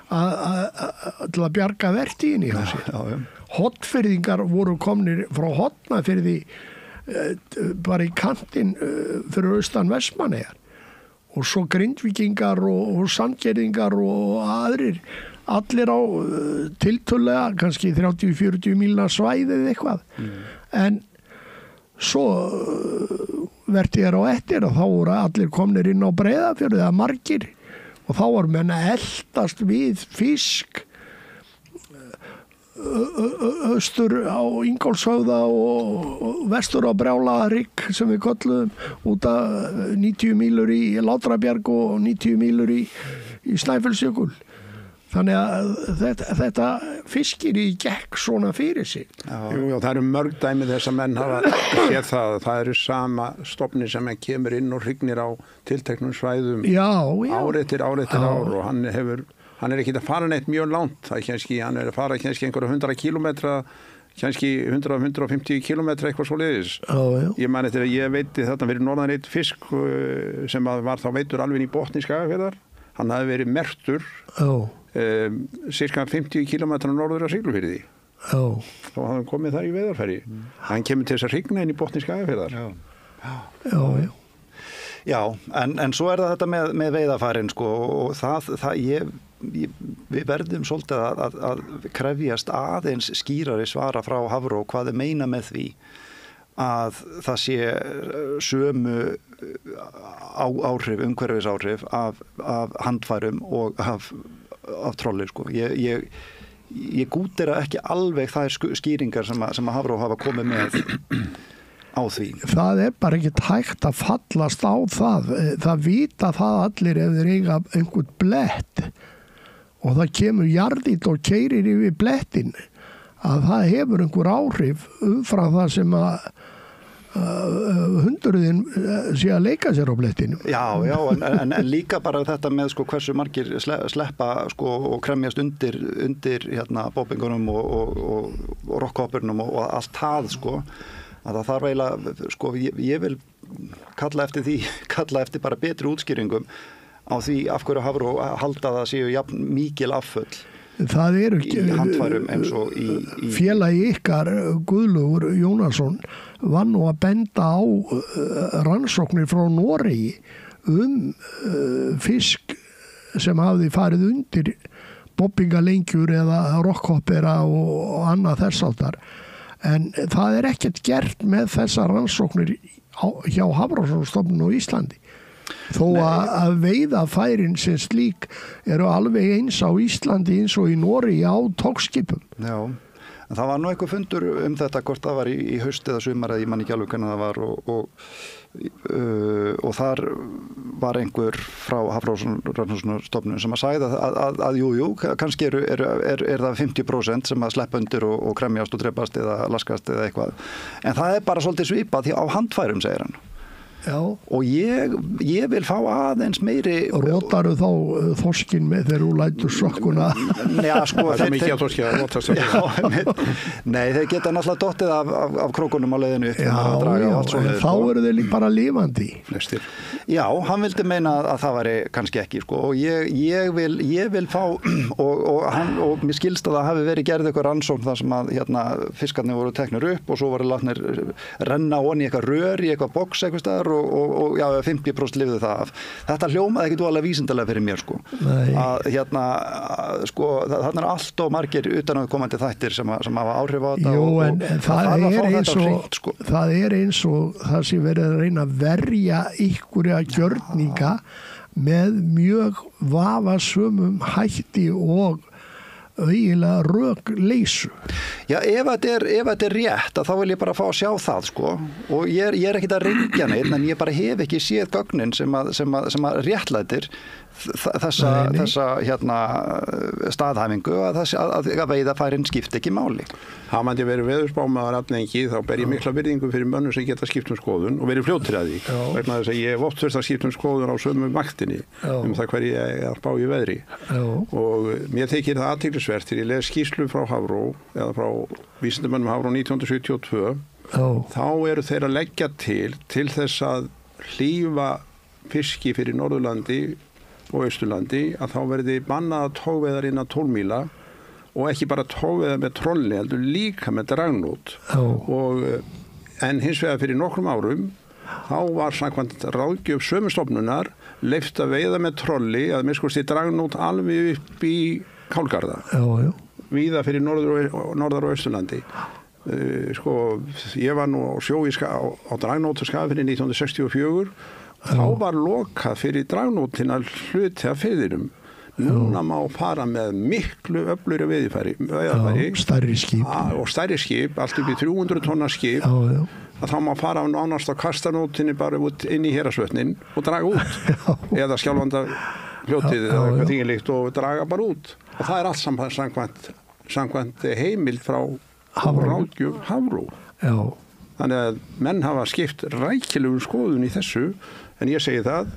til að bjarga vertíðinni hjá sér. Hornfirðingar voru komnir frá Hornafirði bara í kantinn fyrir austan Vestmannaeyjar og svo Grindvíkingar og Sandgerðingar og aðrir allir á tiltölulega kannski 30-40 mílna svæðið eitthvað en svo verði á eftir og þá voru allir komnir inn á Breiðafjörð eða margir og þá var menn að eldast við fisk austur á Ingólfshöfða og vestur á Brjálaðarhrygg sem við kölluðum út af 90 mílur í Látrabjarg og 90 mílur í Snæfellsjökul. Þannig að þetta fiskir í gekk svona fyrir sig. Jú, það eru mörg dæmi þess að menn hafa séð það eru sama stofni sem kemur inn og hrygnir á tilteknum svæðum ár eftir ár og hann er ekki að fara neitt mjög langt, það er kannski, hann er að fara kannski einhverja 100 kilometra, kannski 100-150 kilometra eitthvað svoleiðis. Ég man eftir að ég veiti þetta fyrir norðan eitt fisk sem var þá veitur alveg í botni Skagafjarðar, hann hafði verið merktur cirka 50 kilometra norður af Siglufirði. Þá hafði hann komið þar í veiðarfæri. Hann kemur til þess að hrygna inn í botni Skagafjarðar. Já, en svo er það þetta með veiðarfærin sko og við verðum svolítið að krefjast aðeins skýrari svara frá Hafró hvað þau meina með því að það sé sömu áhrif, umhverfisáhrif af handfærum og af trolli sko. Ég gútira ekki alveg þær skýringar sem Hafró hafa komið með á því. Það er bara ekki hægt að fallast á það. Það vita það allir ef þeir eiga einhvern blett og það kemur jarðít og keyrir yfir blettin að það hefur einhver áhrif umfram það sem að hundurðin sé að leika sér á blettinu. Já, en líka bara þetta með sko hversu margir sleppa sko og kremjast undir bobbingunum og rockhoppurnum og allt það sko að það þarf eiginlega sko ég vil kalla eftir bara betri útskýringum á því af hverju Hafró halda það séu jafn mikil afföll. Það eru í handfærum eins og í félagi ykkar Guðlaugur Jónasson var nú að benda á rannsóknir frá Noregi fisk sem hafði farið undir bobbingalengjur eða rockhoppera og annað þessáttar en það er ekkert gert með þessar rannsóknir hjá Hafrannsóknastofnun á Íslandi þó að veiðarfærin sem slík eru alveg eins á Íslandi eins og í Noregi á togskipum. Já, en það var nú eitthvað fundur þetta hvort það var í haust eða sumar eða ég man ekki alveg hvernig það var og þar var einhver frá Hafrannsóknastofnun sem að sagði að jú, kannski er það 50% sem að sleppa undir og kremjast og drepast eða laskast eða eitthvað en það er bara svolítið svipað á handfærum, segir hann. Já. Og ég vil fá aðeins meiri Rótaru þá þorskin með þegar þú lætur sokkuna Já, sko það er mikið að þorski að rótast Nei, þeir geta náttúrulega dottið af krókunum á leiðinu þá eru þeir bara lifandi Flestir. Já, hann vildi meina að það væri kannski ekki sko. Og ég vil fá og mér skilst að það hafi verið gerð eitthvað rannsókn þar sem að fiskarnir voru teknir upp og svo voru látnir renna onni eitthvað rör í eitthvað box eitthvað staðar og 50% lifðu það af. Þetta hljómaði ekki alveg vísindalega fyrir mér sko. Að sko þarna er allt og margir utanaðkomandi þættir sem hafa áhrif á þetta. Jú, en það er eins og það sem verið að reyna að verja ykkurja gjörninga með mjög vafasömum hætti og eiginlega rökleysu. Já, ef þetta er rétt þá vil ég bara fá að sjá það sko og ég er ekkert að reyngja neitt en ég bara hef ekki séð gögnin sem að réttlætir þessa hérna staðhæfingu að veiðarfærin skipti ekki máli. Hafandi verið veðurspámaður allengi þá ber ég mikla virðingu fyrir mönnum sem geta skipt skoðun og verið fljótir að því. Vegna þess að ég hef oft þurft að skipta skoðun á sömu vaktinni það hverju ég er að spá í veðri. Og mér þykir það athyglisvert þegar ég les skýrslu frá Hafró eða frá vísindamönnum Hafró 1972 þá eru þeir að leggja til þess að hlífa fiski fyrir Norðurlandi og Austurlandi að þá verði bannað togveiðar innan 12 míla og ekki bara togveiðar með trolli heldur líka með dragnót en hins vegar fyrir nokkrum árum þá var samkvæmt ráðgjöf sömu stofnunar leyft að veiða með trolli að miskusti dragnót alveg upp í Kálgarða víða fyrir norðar og Austurlandi ég var nú á sjó á dragnót og Skagafirði 1964 þá var lokað fyrir dragnótina hluti af firðinum. Núna má fara með miklu öflugri veiðarfæri stærri skip allt upp í 300 tonna skip að þá má fara nánast á kastanótinni bara út inn í Héraðsvötnin og draga út eða Skjálfanda fljótið eða eitthvað þingilíkt og draga bara út og það er allt samkvæmt heimild frá ráðgjöf Hafró. Þannig að menn hafa skipt rækilegum skoðun í þessu en ég segi það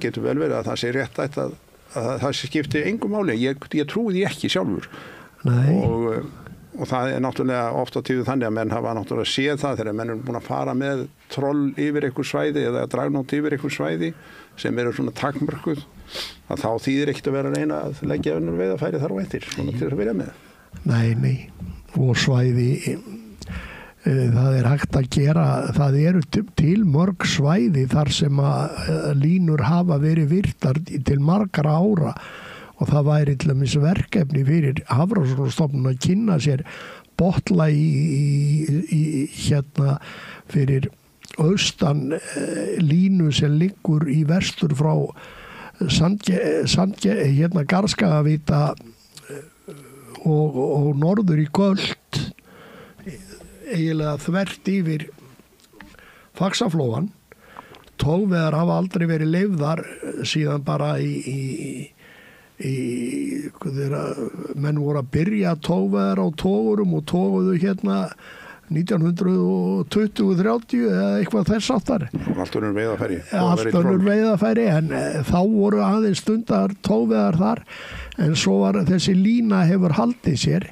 getur vel verið að það sé rétt að það skipti engu máli. Ég trúi því ekki sjálfur. Og það er náttúrulega oft á tíðu þannig að menn hafa náttúrulega séð það þegar menn eru búin að fara með troll yfir einhver svæði eða dragnót yfir einhver svæði sem eru svona takmörkuð að þá þýðir ekkert að vera að reyna að leggja önnur veiðarfæri þar á eftir svona til að byrja með. Nei. Og svæði það er hægt að gera, það eru til mörg svæði þar sem að línur hafa verið virtar til margra ára og það væri til dæmis verkefni fyrir Hafrannsóknastofnun að kynna sér botla í hérna fyrir austan línu sem liggur í vestur frá hérna Garðskagavita og norður í Gölt eiginlega þvert yfir Faxaflóan. Togveiðar hafa aldrei verið leyfðar síðan bara þegar menn voru að byrja togveiðar á togurum og toguðu hérna 1920-30 eða eitthvað þess áttar. Allt önnur veiðarfæri. Allt önnur veiðarfæri en þá voru aðeins stundar togveiðar þar en svo var þessi lína hefur haldið sér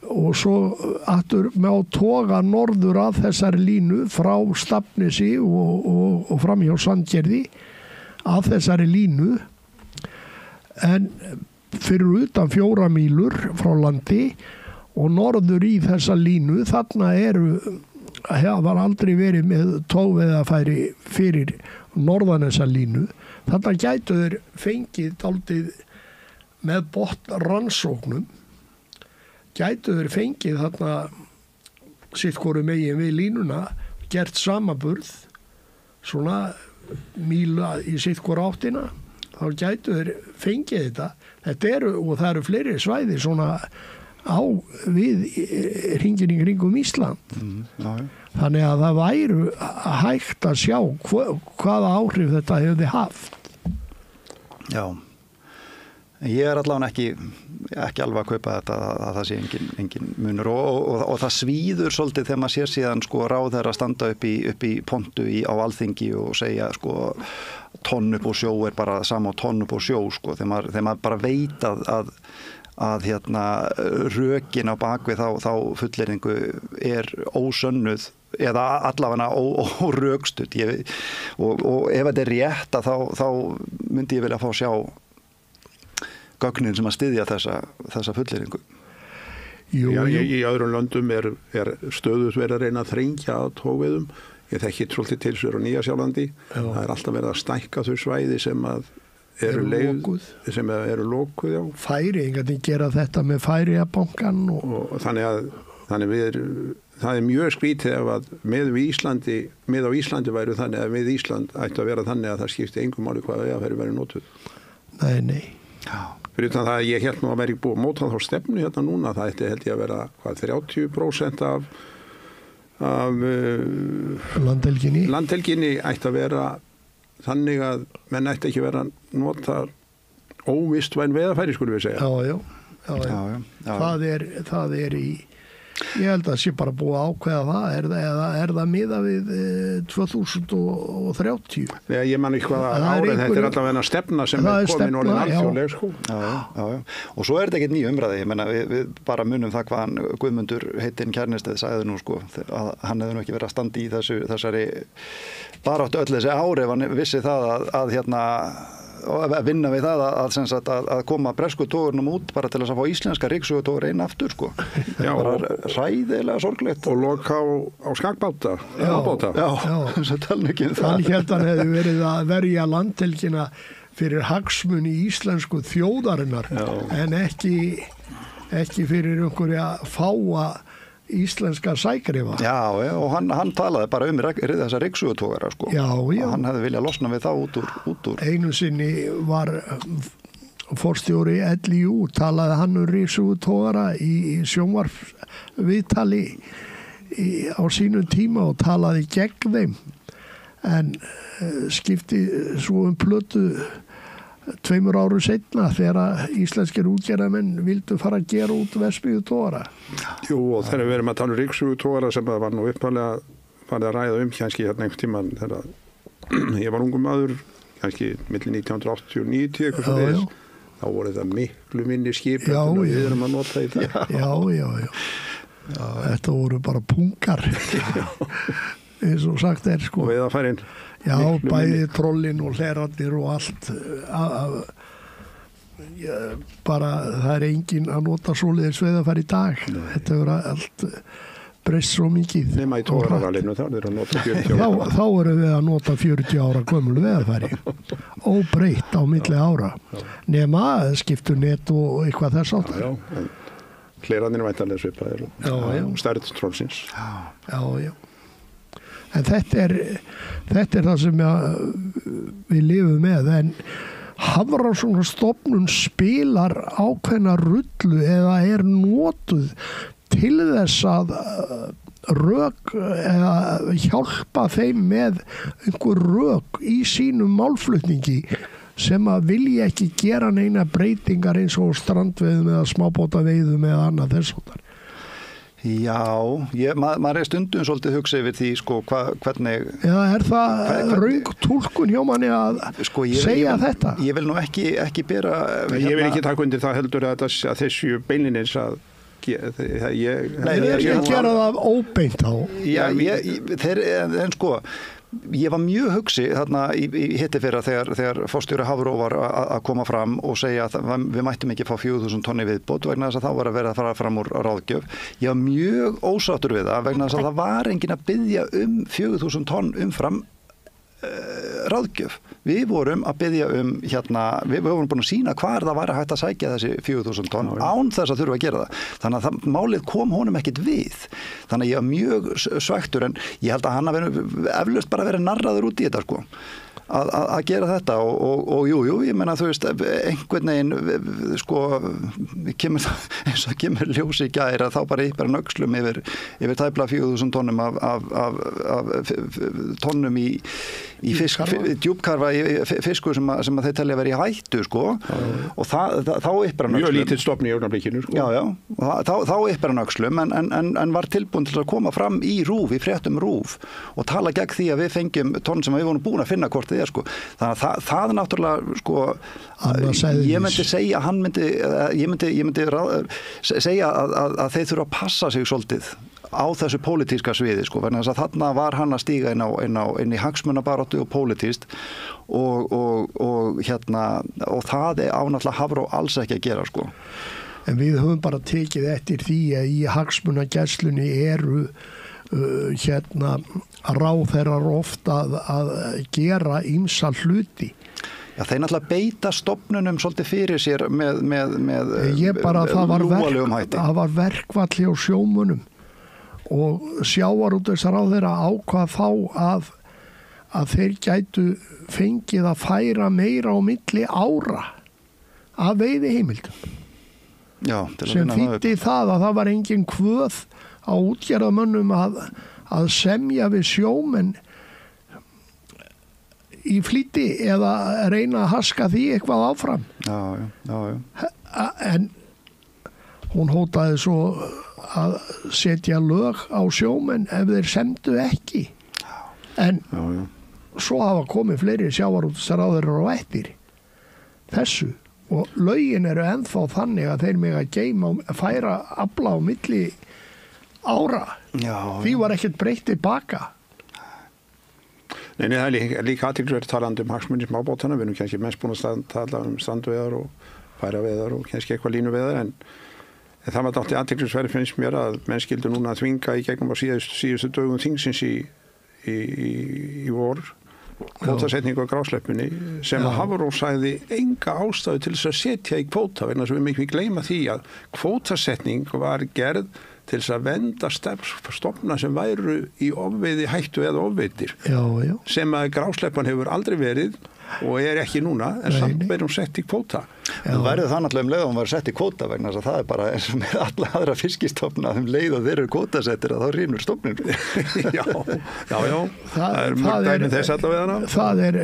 og svo aftur með á toga norður að þessari línu frá Stafnesi og fram hjá Sandgerði að þessari línu en fyrir utan 4 mílur frá landi og norður í þessa línu þarna var aldrei verið með togveiðarfæri fyrir norðan þessa línu þarna gætu þeir fengið dálítið með botnrannsóknum gætu þeir fengið þarna sitt hvoru megin við línuna gert samaburð svona míla í sitt hvoru áttina þá gætu þeir fengið þetta og það eru fleiri svæði svona á við hringinn í kringum Ísland þannig að það væru hægt að sjá hvaða áhrif þetta hefði haft. Já. Ég er allavega ekki alveg að kaupa þetta að það sé engin munur og það svíður svolítið þegar maður sér síðan ráðherra standa upp í pontu á Alþingi og segja tonn upp á sjó er bara sama tonn upp á sjó þegar maður bara veit að hérna rökin á bakvið þá fullyrðingu er ósönnuð eða allavega órökstudd og ef þetta er rétt þá myndi ég vilja fá sjá gögnin sem að styðja þessa fullyrðingu. Í öðrum löndum er stöðugt verið að reyna að þrengja að togveiðum. Ég þekki svolítið til sér á Nýja-Sjálandi. Það er alltaf verið að stækka þau svæði sem eru lokuð. Færeyingarnir gera þetta með Færeyjabankann og þannig það er mjög skrítið ef að með á Íslandi væru þannig að með Ísland ætti að vera þannig að það skipti engum máli hvað veiðarfæri væri notuð. Nei. Já. Fyrir utan það að ég held nú að vera í búið að móta þá stefnu hérna núna, það ætti held ég að vera 30% af landhelginni. Landhelginni ætti að vera þannig að menn ætti ekki vera að nota óvistvæn veiðarfæri, skulum við segja. Já. Það er í, ég held að sé bara búið að ákveða það, er það miða við 2030? Já, ég man ekki hvaða árið, þetta er allavega stefna sem er komin orðin alþjóðleg, sko. Já. Og svo er þetta ekkert ný umræði, ég menna við bara munum það hvað Guðmundur heitinn Kjærnesteð sagði nú, sko, að hann hefði nú ekki verið að standa í þessari baráttu öll þessi ári ef hann vissi það að vinna við það að koma bresku togurnum út bara til þess að fá íslenska ryksugutogur einn aftur, sko. Já, bara hræðilega sorglegt. Og loka á skakbáta. Já, þess að tala ekki það. Hann held hann hefði verið að verja landhelgina fyrir hagsmuni íslensku þjóðarinnar en ekki fyrir einhverja fáa íslenska sækrifa. Já, og hann talaði bara þessa ryksugutogara, sko. Já. Hann hefði viljað losna við það út úr. Einu sinni var forstjóri LIU, talaði hann ryksugutogara í sjónvarpsviðtali á sínum tíma og talaði gegn þeim en skipti svo plötu 2 árum seinna þegar íslenskir útgerðarmenn vildu fara að gera út vespíðutogara. Jú, og þegar við erum að tala ryksugutogara sem það var nú upphaflega farið að ræða kannski hérna einhvern tímann þegar ég var ungur maður, kannski milli 1980 og 90 eitthvað svo þess, þá voru það miklu minni skip og við erum að nota í það. Já. Þetta voru bara pungar eins og sagt er, sko. Og veiðarfærin. Já, bæði trollin og hlerarnir og allt bara það er engin að nota svoleiðis veiðarfæri í dag. Þetta verður allt breyst svo mikið. Nema í togararallinu þá er að nota 40 ára. Þá erum við að nota 40 ára gömul veiðarfæri. Óbreytt á milli ára. Nema skiptur net og eitthvað þess áttar. Já. Hlerarnir væntanlega svipaðir. Já. Stærð trollsins. Já. En þetta er það sem við lifum með, en Hafrannsóknastofnun spilar ákveðna rullu eða er notuð til þess að rök eða hjálpa þeim með einhver rök í sínum málflutningi sem að vilja ekki gera neina breytingar eins og strandveiðum eða smábátaveiðum eða annað þess áttar. Já, maður er stundum svolítið hugsa yfir því, sko, hvernig... Já, er það röng túlkun hjá manni að segja þetta? Ég vil nú ekki bera... Ég vil ekki taka undir það heldur að þessu beinlinins að... Ég gera það óbeint á. Já, en sko... Ég var mjög hugsi þarna í hittifyrra þegar forstjóri Hafró var að koma fram og segja að við mættum ekki fá 4.000 tonni viðbót vegna þess að þá var að vera að fara fram úr ráðgjöf. Ég var mjög ósáttur við það vegna þess að það var enginn að biðja 4.000 tonn umfram ráðgjöf. Við vorum að biðja við vorum búin að sýna hvar það var að hægt að sækja þessi 4.000 tonn án þess að þurfa að gera það. Þannig að málið kom honum ekkit við. Þannig að ég var mjög svektur en ég held að hann hafi eflaust bara verið narraður út í þetta, sko. Að gera þetta og jú, ég meina þú veist einhvern veginn sko eins og kemur ljós í gær að þá bara yppar hann öxlum yfir tæplega 4.000 tonnum af tonnum í djúpkarfa fiskur sem að þeir telja verið í hættu, sko, og þá yppar hann öxlum. Mjög lítið stofn í augnablikinu, sko. Já, þá yppar hann öxlum en var tilbúin til að koma fram í RÚV, í fréttum RÚV og tala gegn því að við fengjum tonn sem við vorum búin að finna hvort þið er, sko. Þannig að það er náttúrulega, sko, ég myndi segja ég myndi segja að þeir þurfa að passa sig svolítið á þessu pólitíska sviði, sko, vegna þess að þarna var hann að stíga inn í hagsmunabaráttu og pólitískt og það er náttúrulega Hafró alls ekki að gera, sko. En við höfum bara tekið eftir því að í hagsmunagæslunni eru ráðherrar ofta að gera ýmsa hluti. Já, þeir náttúrulega beita stofnunum svolítið fyrir sér með lúalegum hætti. Það var verkfall hjá sjómunum og sjávarútvegsráðherra ákvað þá að þeir gætu fengið að færa meira á milli ára af veiðiheimildum. Já, sem þýddi það að það var engin kvöð á útgerðarmönnum að semja við sjómenn í flýti eða reyna að haska því eitthvað áfram. Já. En hún hótaði svo að setja lög á sjómenn ef þeir semdu ekki. En svo hafa komið fleiri sjávarútvegsráðherrar á eftir þessu og lögin eru ennþá þannig að þeir mega geyma og færa afla á milli ára. Því var ekkert breytt tilbaka. Nei, það er líka athyglisvert talandi hagsmuni smábátana. Við erum kannski mest búin að tala strandveiðar og færaveiðar og kannski eitthvað línuveiðar en það var dálítið athyglisvert finnst mér að menn skildu núna að þvinga í gegnum á síðustu dögum þingsins í vor kvótasetningu á grásleppunni sem að Hafró sagði enga ástæðu til þess að setja í kvóta vegna þess að við ekki gleyma því að kvótasetning var gerð til þess að venda stofna sem væru í ofveiði hættu eða ofveitir sem að grásleppan hefur aldrei verið og ekki núna en samt verðum sett í kvóta. Það verður það náttúrulega leið að hún var sett í kvóta vegna þess að það er bara eins og með alla aðra fiskistofna leið og þeir eru kvótasettir að þá rýnur stofnin. Já. Það er mörg dæmi þess allavega hana. Það er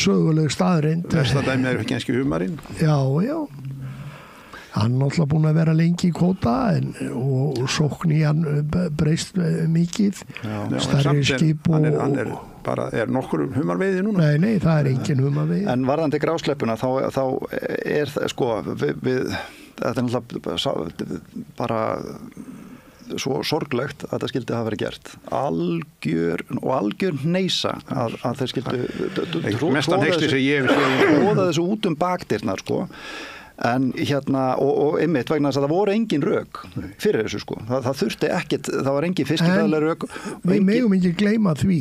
söguleg staðreind. Þessa dæmi er kannski humarinn. Já. Hann er náttúrulega búin að vera lengi í kvóta og sókn í hann breyst mikið. Stærri skip og... Hann er nokkur humarveiði núna? Nei, það er engin humarveiði. En varðandi grásleppuna þá er það, sko, þetta er náttúrulega bara svo sorglegt að þetta skildi hafa verið gert. Algjör hneysa að þeir skildu tróða þessu út bakdyrnar, sko. En og einmitt vegna þess að það voru engin rök fyrir þessu, sko. Það þurfti ekkit, það var engin fiskifræðileg rök. Við megum ekki gleyma því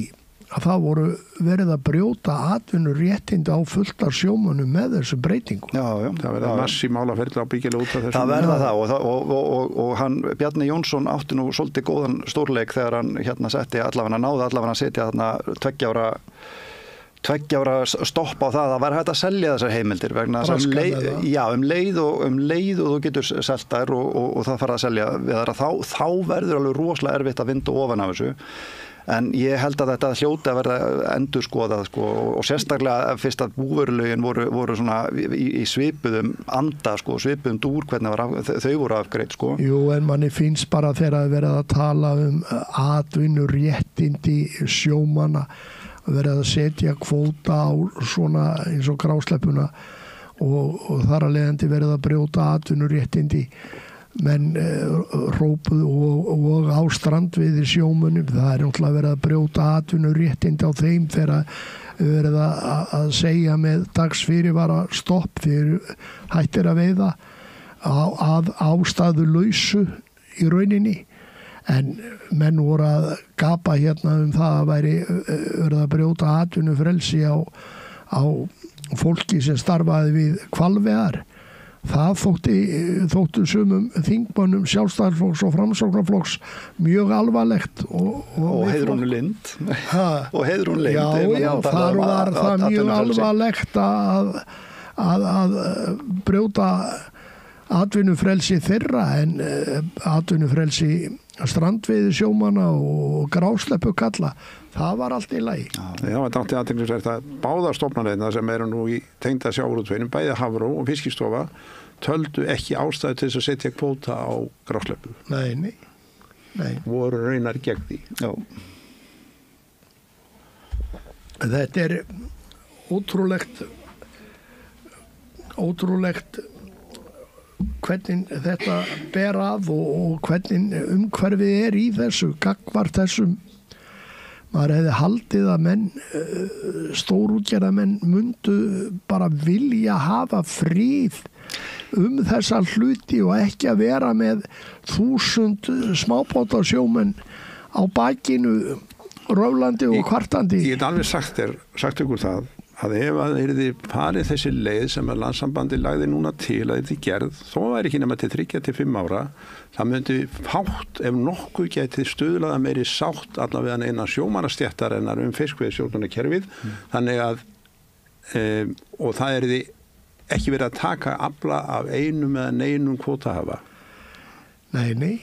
að það voru verið að brjóta atvinnuréttindi á fullt af sjómönnum með þessu breytingu. Já. Það verða massi málaferli á byggilega út af þessu. Það verða það og hann, Bjarni Jónsson átti nú svolítið góðan stórleik þegar hann náði allavega að setja þarna 2 ára stopp á það að væri hægt að selja þessar heimildir vegna þess að um leið og þú getur selt þær og það fara að selja við þær þá verður alveg rosalega erfitt að vinda ofan af þessu. En ég held að þetta hljóti að verða endurskoðað, sko, og sérstaklega fyrst að búvörulögin voru svona í svipuðum anda, sko, svipuðum dúr hvernig þau voru afgreidd, sko. Jú, en manni finnst bara þegar að verða að tala atvinnuréttindi sjómanna, verða að setja kvóta á svona eins og grásleppuna og þar að leiðandi verða að brjóta atvinnuréttindi menn rópuð og á strandveiði sjómönnum, það er náttúrulega verið að brjóta atvinnuréttindi á þeim þegar verið að segja með dagsfyrirvara stopp þegar hættir að veiða að ástæðu lausu í rauninni en menn voru að gapa það að væri verið að brjóta atvinnufrelsi á fólki sem starfaði við hvalveiðar. Það þóttu sumum þingmönnum Sjálfstæðisflokks og Framsóknarflokks mjög alvarlegt og Heiðrúnu Lind Já, þar var það mjög alvarlegt að brjóta atvinnufrelsi þeirra en atvinnufrelsi strandveiði sjómanna og grásleppukalla það var allt í lagi. Já, þetta átti athyglisvert að báðar stofnanirnar sem eru nú í tengda sjávarútveginum, bæði Hafró og Fiskistofa, töldu ekki ástæðu til þess að setja kvóta á grásleppu. Nei. Voru raunar gegn því. Já. Þetta er ótrúlegt hvernig þetta ber að og hvernig umhverfið í þessu gagnvart þessum. Maður hefði haldið að menn, stórútgerðarmenn mundu bara vilja hafa frið þessa hluti og ekki að vera með 1000 smábátasjómenn á bakinu rölandi og kvartandi. Ég get alveg sagt ykkur það að ef að yrði farið þessi leið sem að landssambandi lagði núna til að þetta gerð, þó væri ekki nema til 3 til 5 ára, það myndi fátt ef nokkuð geti stuðlað að meiri sátt allavega innan sjómannastéttarinnar fiskveiðistjórnarkerfið, þannig að og það yrði ekki verið að taka afla af einum eða neinum kvótahafa. Nei.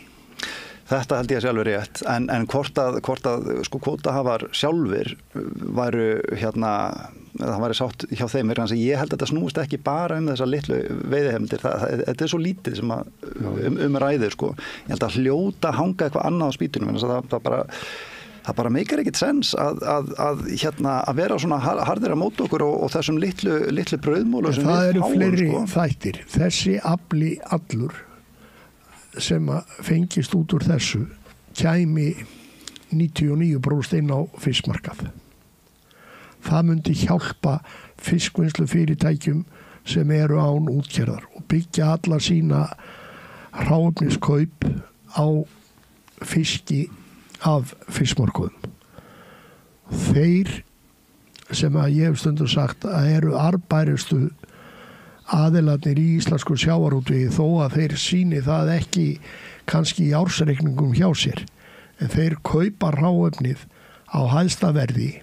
Þetta held ég að sé alveg rétt, en hvort að sko kvótahafar sjálfir væru það væri sátt hjá þeim þannig að ég held að þetta snúist ekki bara þessar litlu veiðiheimildir, þetta svo lítið sem að ræðir sko. Ég held að hljóta hanga eitthvað annað á spýtunum, það bara meikar ekkert sens að vera svona harðir að móta okkur og þessum litlu brauðmólu sem það eru fleiri sko. þættir, þessi afli allur sem að fengist út úr þessu kæmi 99% inn á fiskmarkað. Það myndi hjálpa fiskvinnslu fyrirtækjum sem eru án útgerðar og byggja alla sína hráefniskaup á fiski af fiskmarkaðum. Þeir sem að ég hef stundum sagt að eru arðbærustu aðilarnir í íslensku sjávarútvegi þó að þeir sýni það ekki kannski í ársreikningum hjá sér en þeir kaupa hráefnið á hæsta verði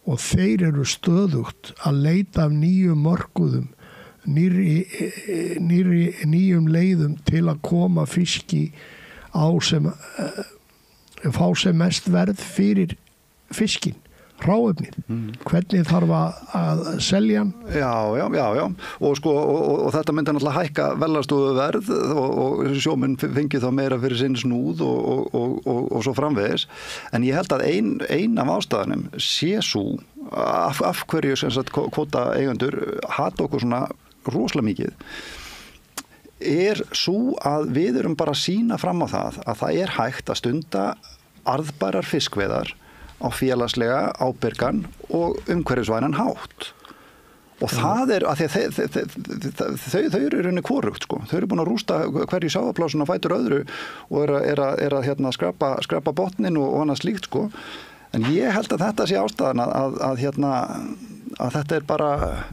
og þeir eru stöðugt að leita af nýjum mörkuðum nýjum leiðum til að koma fiski á sem fá sem mest verð fyrir fiskin hráefnið. Hvernig þarf að selja hann? Já. Og þetta myndi náttúrulega hækka verðlagsstofuverð og sjómenn fengi þá meira fyrir sinn snúð og svo framvegis. En ég held að ein af ástæðunum sé svo af hverju sem sagt kvótaeigendur hata okkur svona rosalega mikið svo að við erum bara að sýna fram á það að það hægt að stunda arðbærar fiskveiðar á félagslega ábyrgan og umhverfisvænan hátt. Og það að þau eru í rauninni hvorugt sko. Þau eru búin að rústa hverju sjávarplásun á fætur öðru og er að skrapa botnin og annað slíkt sko. En ég held að þetta sé ástæðan að þetta bara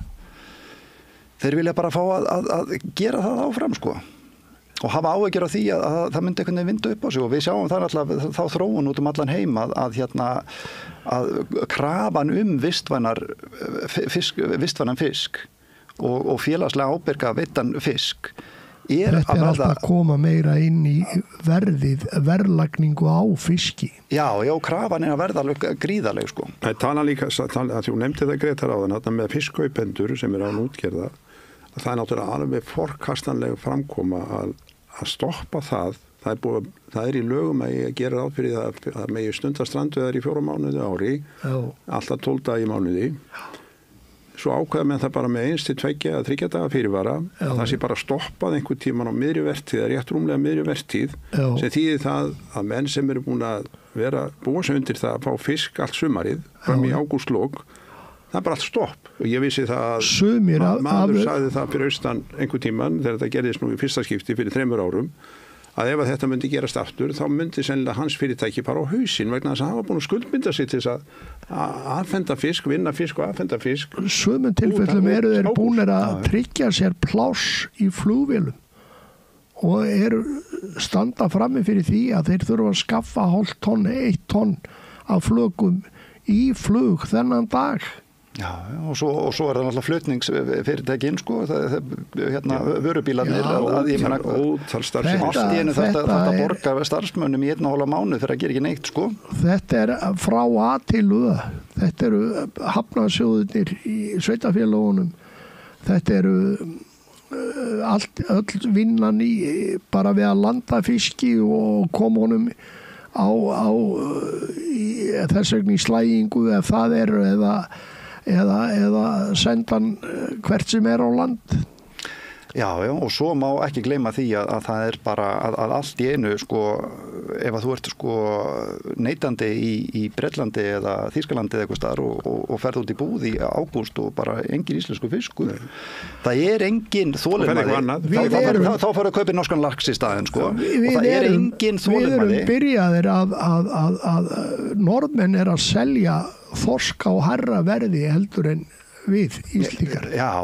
þeir vilja bara fá að gera það áfram sko. Og hafa áhyggjur af því að það myndi einhvern veginn vinda upp á sig og við sjáum það náttúrulega þá þróun út allan heim að krafan vistvænan fisk og félagslega ábyrga veittan fisk Þetta alltaf að koma meira inn í verðlagningu á fiski. Já, krafan að verða alveg gríðarleg sko. Það tala líka, að þú nefndi það Gretar áðan, þetta með fiskkaupendur sem án útgerða, það náttúrulega alveg forkastanleg framkoma að stoppa það. Það í lögum að ég gera ráð fyrir það að megi stunda strandveiðar í 4 mánuði ári, alltaf 12 daga í mánuði. Svo ákveða með það bara með 1 til 2 eða 3 daga fyrirvara. Það sé bara stoppað einhvern tíman á miðri vertíð, rétt rúmlega miðri vertíð, sem þýðir það að menn sem eru búin að búa sig undir það að fá fisk allt sumarið, fram í ágústlok, það bara allt stopp. Og ég vissi það að maður sagði það fyrir austan einhvern tíman, þegar þetta gerðist nú í fyrsta skipti fyrir 3 árum, að ef þetta myndi gerast aftur, þá myndi sennilega hans fyrirtæki bara á hausinn vegna þess að hann var búin að skuldbinda sig til þess að aðfenda fisk, vinna fisk og aðfenda fisk. Sumum tilfellum eru þeir búnir að tryggja sér pláss í flugvélum og eru standa frammi fyrir því að þeir þurfa að skaffa 0,5 tonn, 1 tonn af flögum í flug þennan dag. Já, og svo er það náttúrulega flutningsfyrirtækin sko, vörubílarnir að ég meina allt í einu þetta borgar starfsmönnum í 1,5 mánuð fyrir að gera ekki neitt sko. Þetta er frá A til U. Þetta eru hafnarsjóðirnir í sveitafélögunum. Þetta eru öll vinnan í bara við að landa fiski og koma honum á þess vegna í slægingu ef það eru eða sendan hvert sem á land. Já, og svo má ekki gleyma því að það er bara að allt í einu sko, ef að þú ert sko neytandi í Bretlandi eða Þýskalandi eða eitthvað staðar og ferð út í búð í ágúst og bara engin íslensku fiskur. Það er engin þolinmæði. Þá farið að kaupa norskan laks í staðinn sko. Og það er engin þolinmæði. Við erum byrjaðir að norðmenn að selja þorsk á hærra verði heldur en við Íslendingar. Já,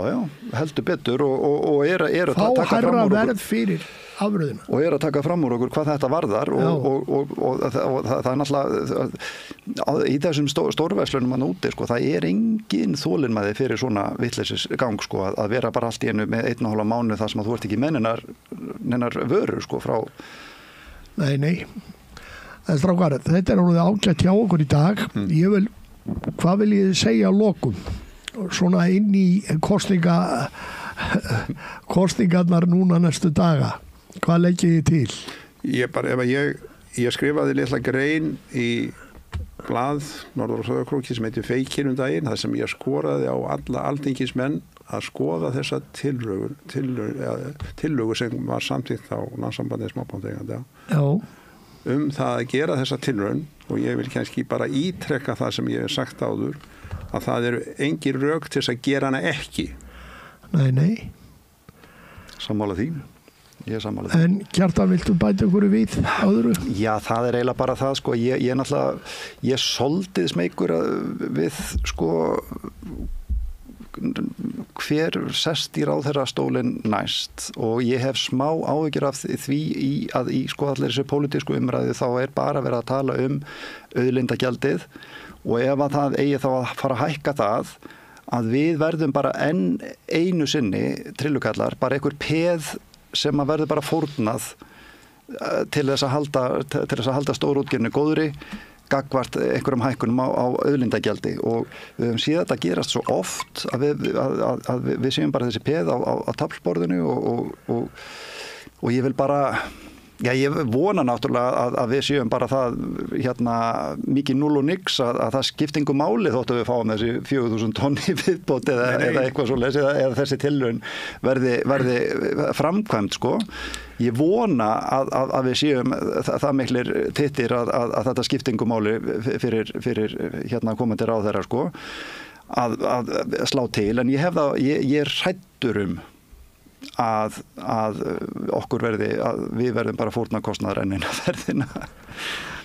heldur betur og er að taka fram úr okkur fyrir afröðina. Og er að taka fram úr okkur hvað þetta varðar og það er náttúrulega í þessum stórverslunum að núti sko, það er engin þolinmæði fyrir svona vitleysis gang sko, að vera bara allt í einu með 1,5 mánuð þar sem að þú ert ekki með nennar vöru sko frá Nei. En strákar, þetta orðið ágætt hjá okkur í dag. Hvað vil ég segja að lokum? Svona inn í kostingarnar núna næstu daga. Hvað leggið þið til? Ég skrifaði litla grein í blað Norður- og Sauðárkróki sem heitir Feykir daginn, þar sem ég skoraði á alla alþingismenn að skoða þessa tillögu sem var samþykkt á Landssambandi smábátaeigenda það að gera þessa tilraun, og ég vil kannski bara ítrekka það sem ég hef sagt áður, að það eru engin rök til þess að gera hana ekki. Nei. Sammála því. Ég er sammála því. En Kjartan, viltu bæta ykkur við áðuru? Já, það er eiginlega bara það, sko. Ég er soldið smeykur við, sko, hver sest í ráðherrastólinn næst, og ég hef smá áhyggjur af því að í sko allir þessu pólitísku umræðu þá er bara verið að tala auðlindagjaldið, og ef að það eigi þá að fara að hækka það, að við verðum bara enn einu sinni, trillukallar, bara einhver peð sem að verður bara fórnað til þess að halda stórútgerðinu góðri gagnvart einhverjum hækkunum á auðlindagjaldi, og við höfum síðan þetta gerast svo oft að við séum bara þessi peð á taflborðinu, og ég vil bara, ég vona náttúrulega að við séum bara það mikið 0 og nix að það skipti engu máli þótt að við fáum þessi 4.000 tonn í viðbót eða eitthvað svoleiðis, eða þessi tilraun verði framkvæmd, sko. Ég vona að við séum það miklir tittir að þetta skipti engu máli fyrir komandi ráðherra, sko, að slá til, en ég er hræddur að okkur við verðum bara fórnarkostnaðar enn eina ferðina.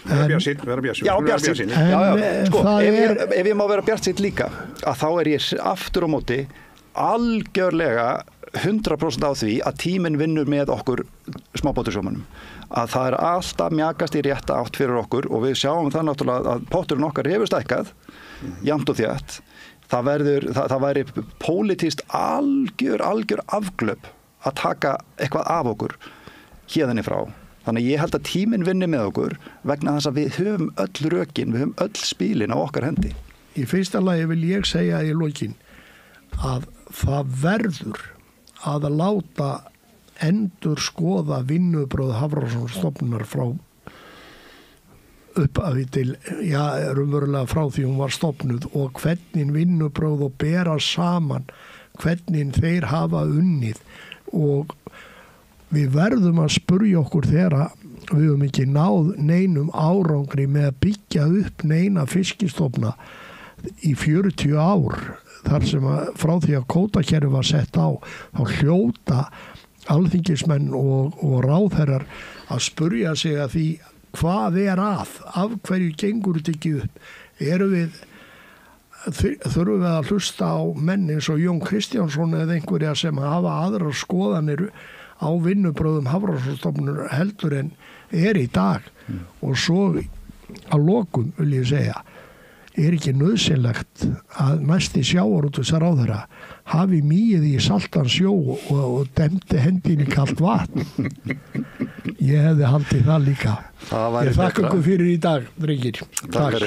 Vera bjartsýnn. Já, bjartsýnn. Sko, ef ég má vera bjartsýnn líka, að þá er ég aftur á móti algjörlega 100% á því að tíminn vinnur með okkur smábátasjómönnum. Að það er alltaf mjakast í rétta átt fyrir okkur, og við sjáum það náttúrulega að potturinn okkar hefur stækkað, jafnt og þétt. Það væri pólitískt algjör afglöp að taka eitthvað af okkur hérðinni frá. Þannig ég held að tíminn vinni með okkur vegna þess að við höfum öll rökin, við höfum öll spilin á okkar hendi. Í fyrsta lagi vil ég segja í lokin að það verður að láta endur skoða vinnubröð Hafrannsóknastofnunar frá upphafi til, raunverulega frá því hún var stofnuð, og hvernig vinnubröð og bera saman hvernig þeir hafa unnið, og við verðum að spurja okkur þegar við höfum ekki náð neinum árangri með að byggja upp neina fiskistofna í 40 ár, þar sem frá því að kvótakerfið var sett á, þá hljóta alþingismenn og ráðherrar að spurja sig að því hvað er af hverju gengur þetta ekki upp, þurfum við að hlusta á menn eins og Jón Kristjánsson eða einhverja sem hafa aðrar skoðanir á vinnubröðum Hafrannsóknastofnunar heldur en er í dag. Og svo að lokum vil ég segja, er ekki nauðsynlegt að næsti sjávarútvegsráðherra hafi mýið í saltan sjó og demdi hendin í kalt vatn. Ég hefði haldið það líka. Ég þakka ykkur fyrir í dag, drengir. Takk.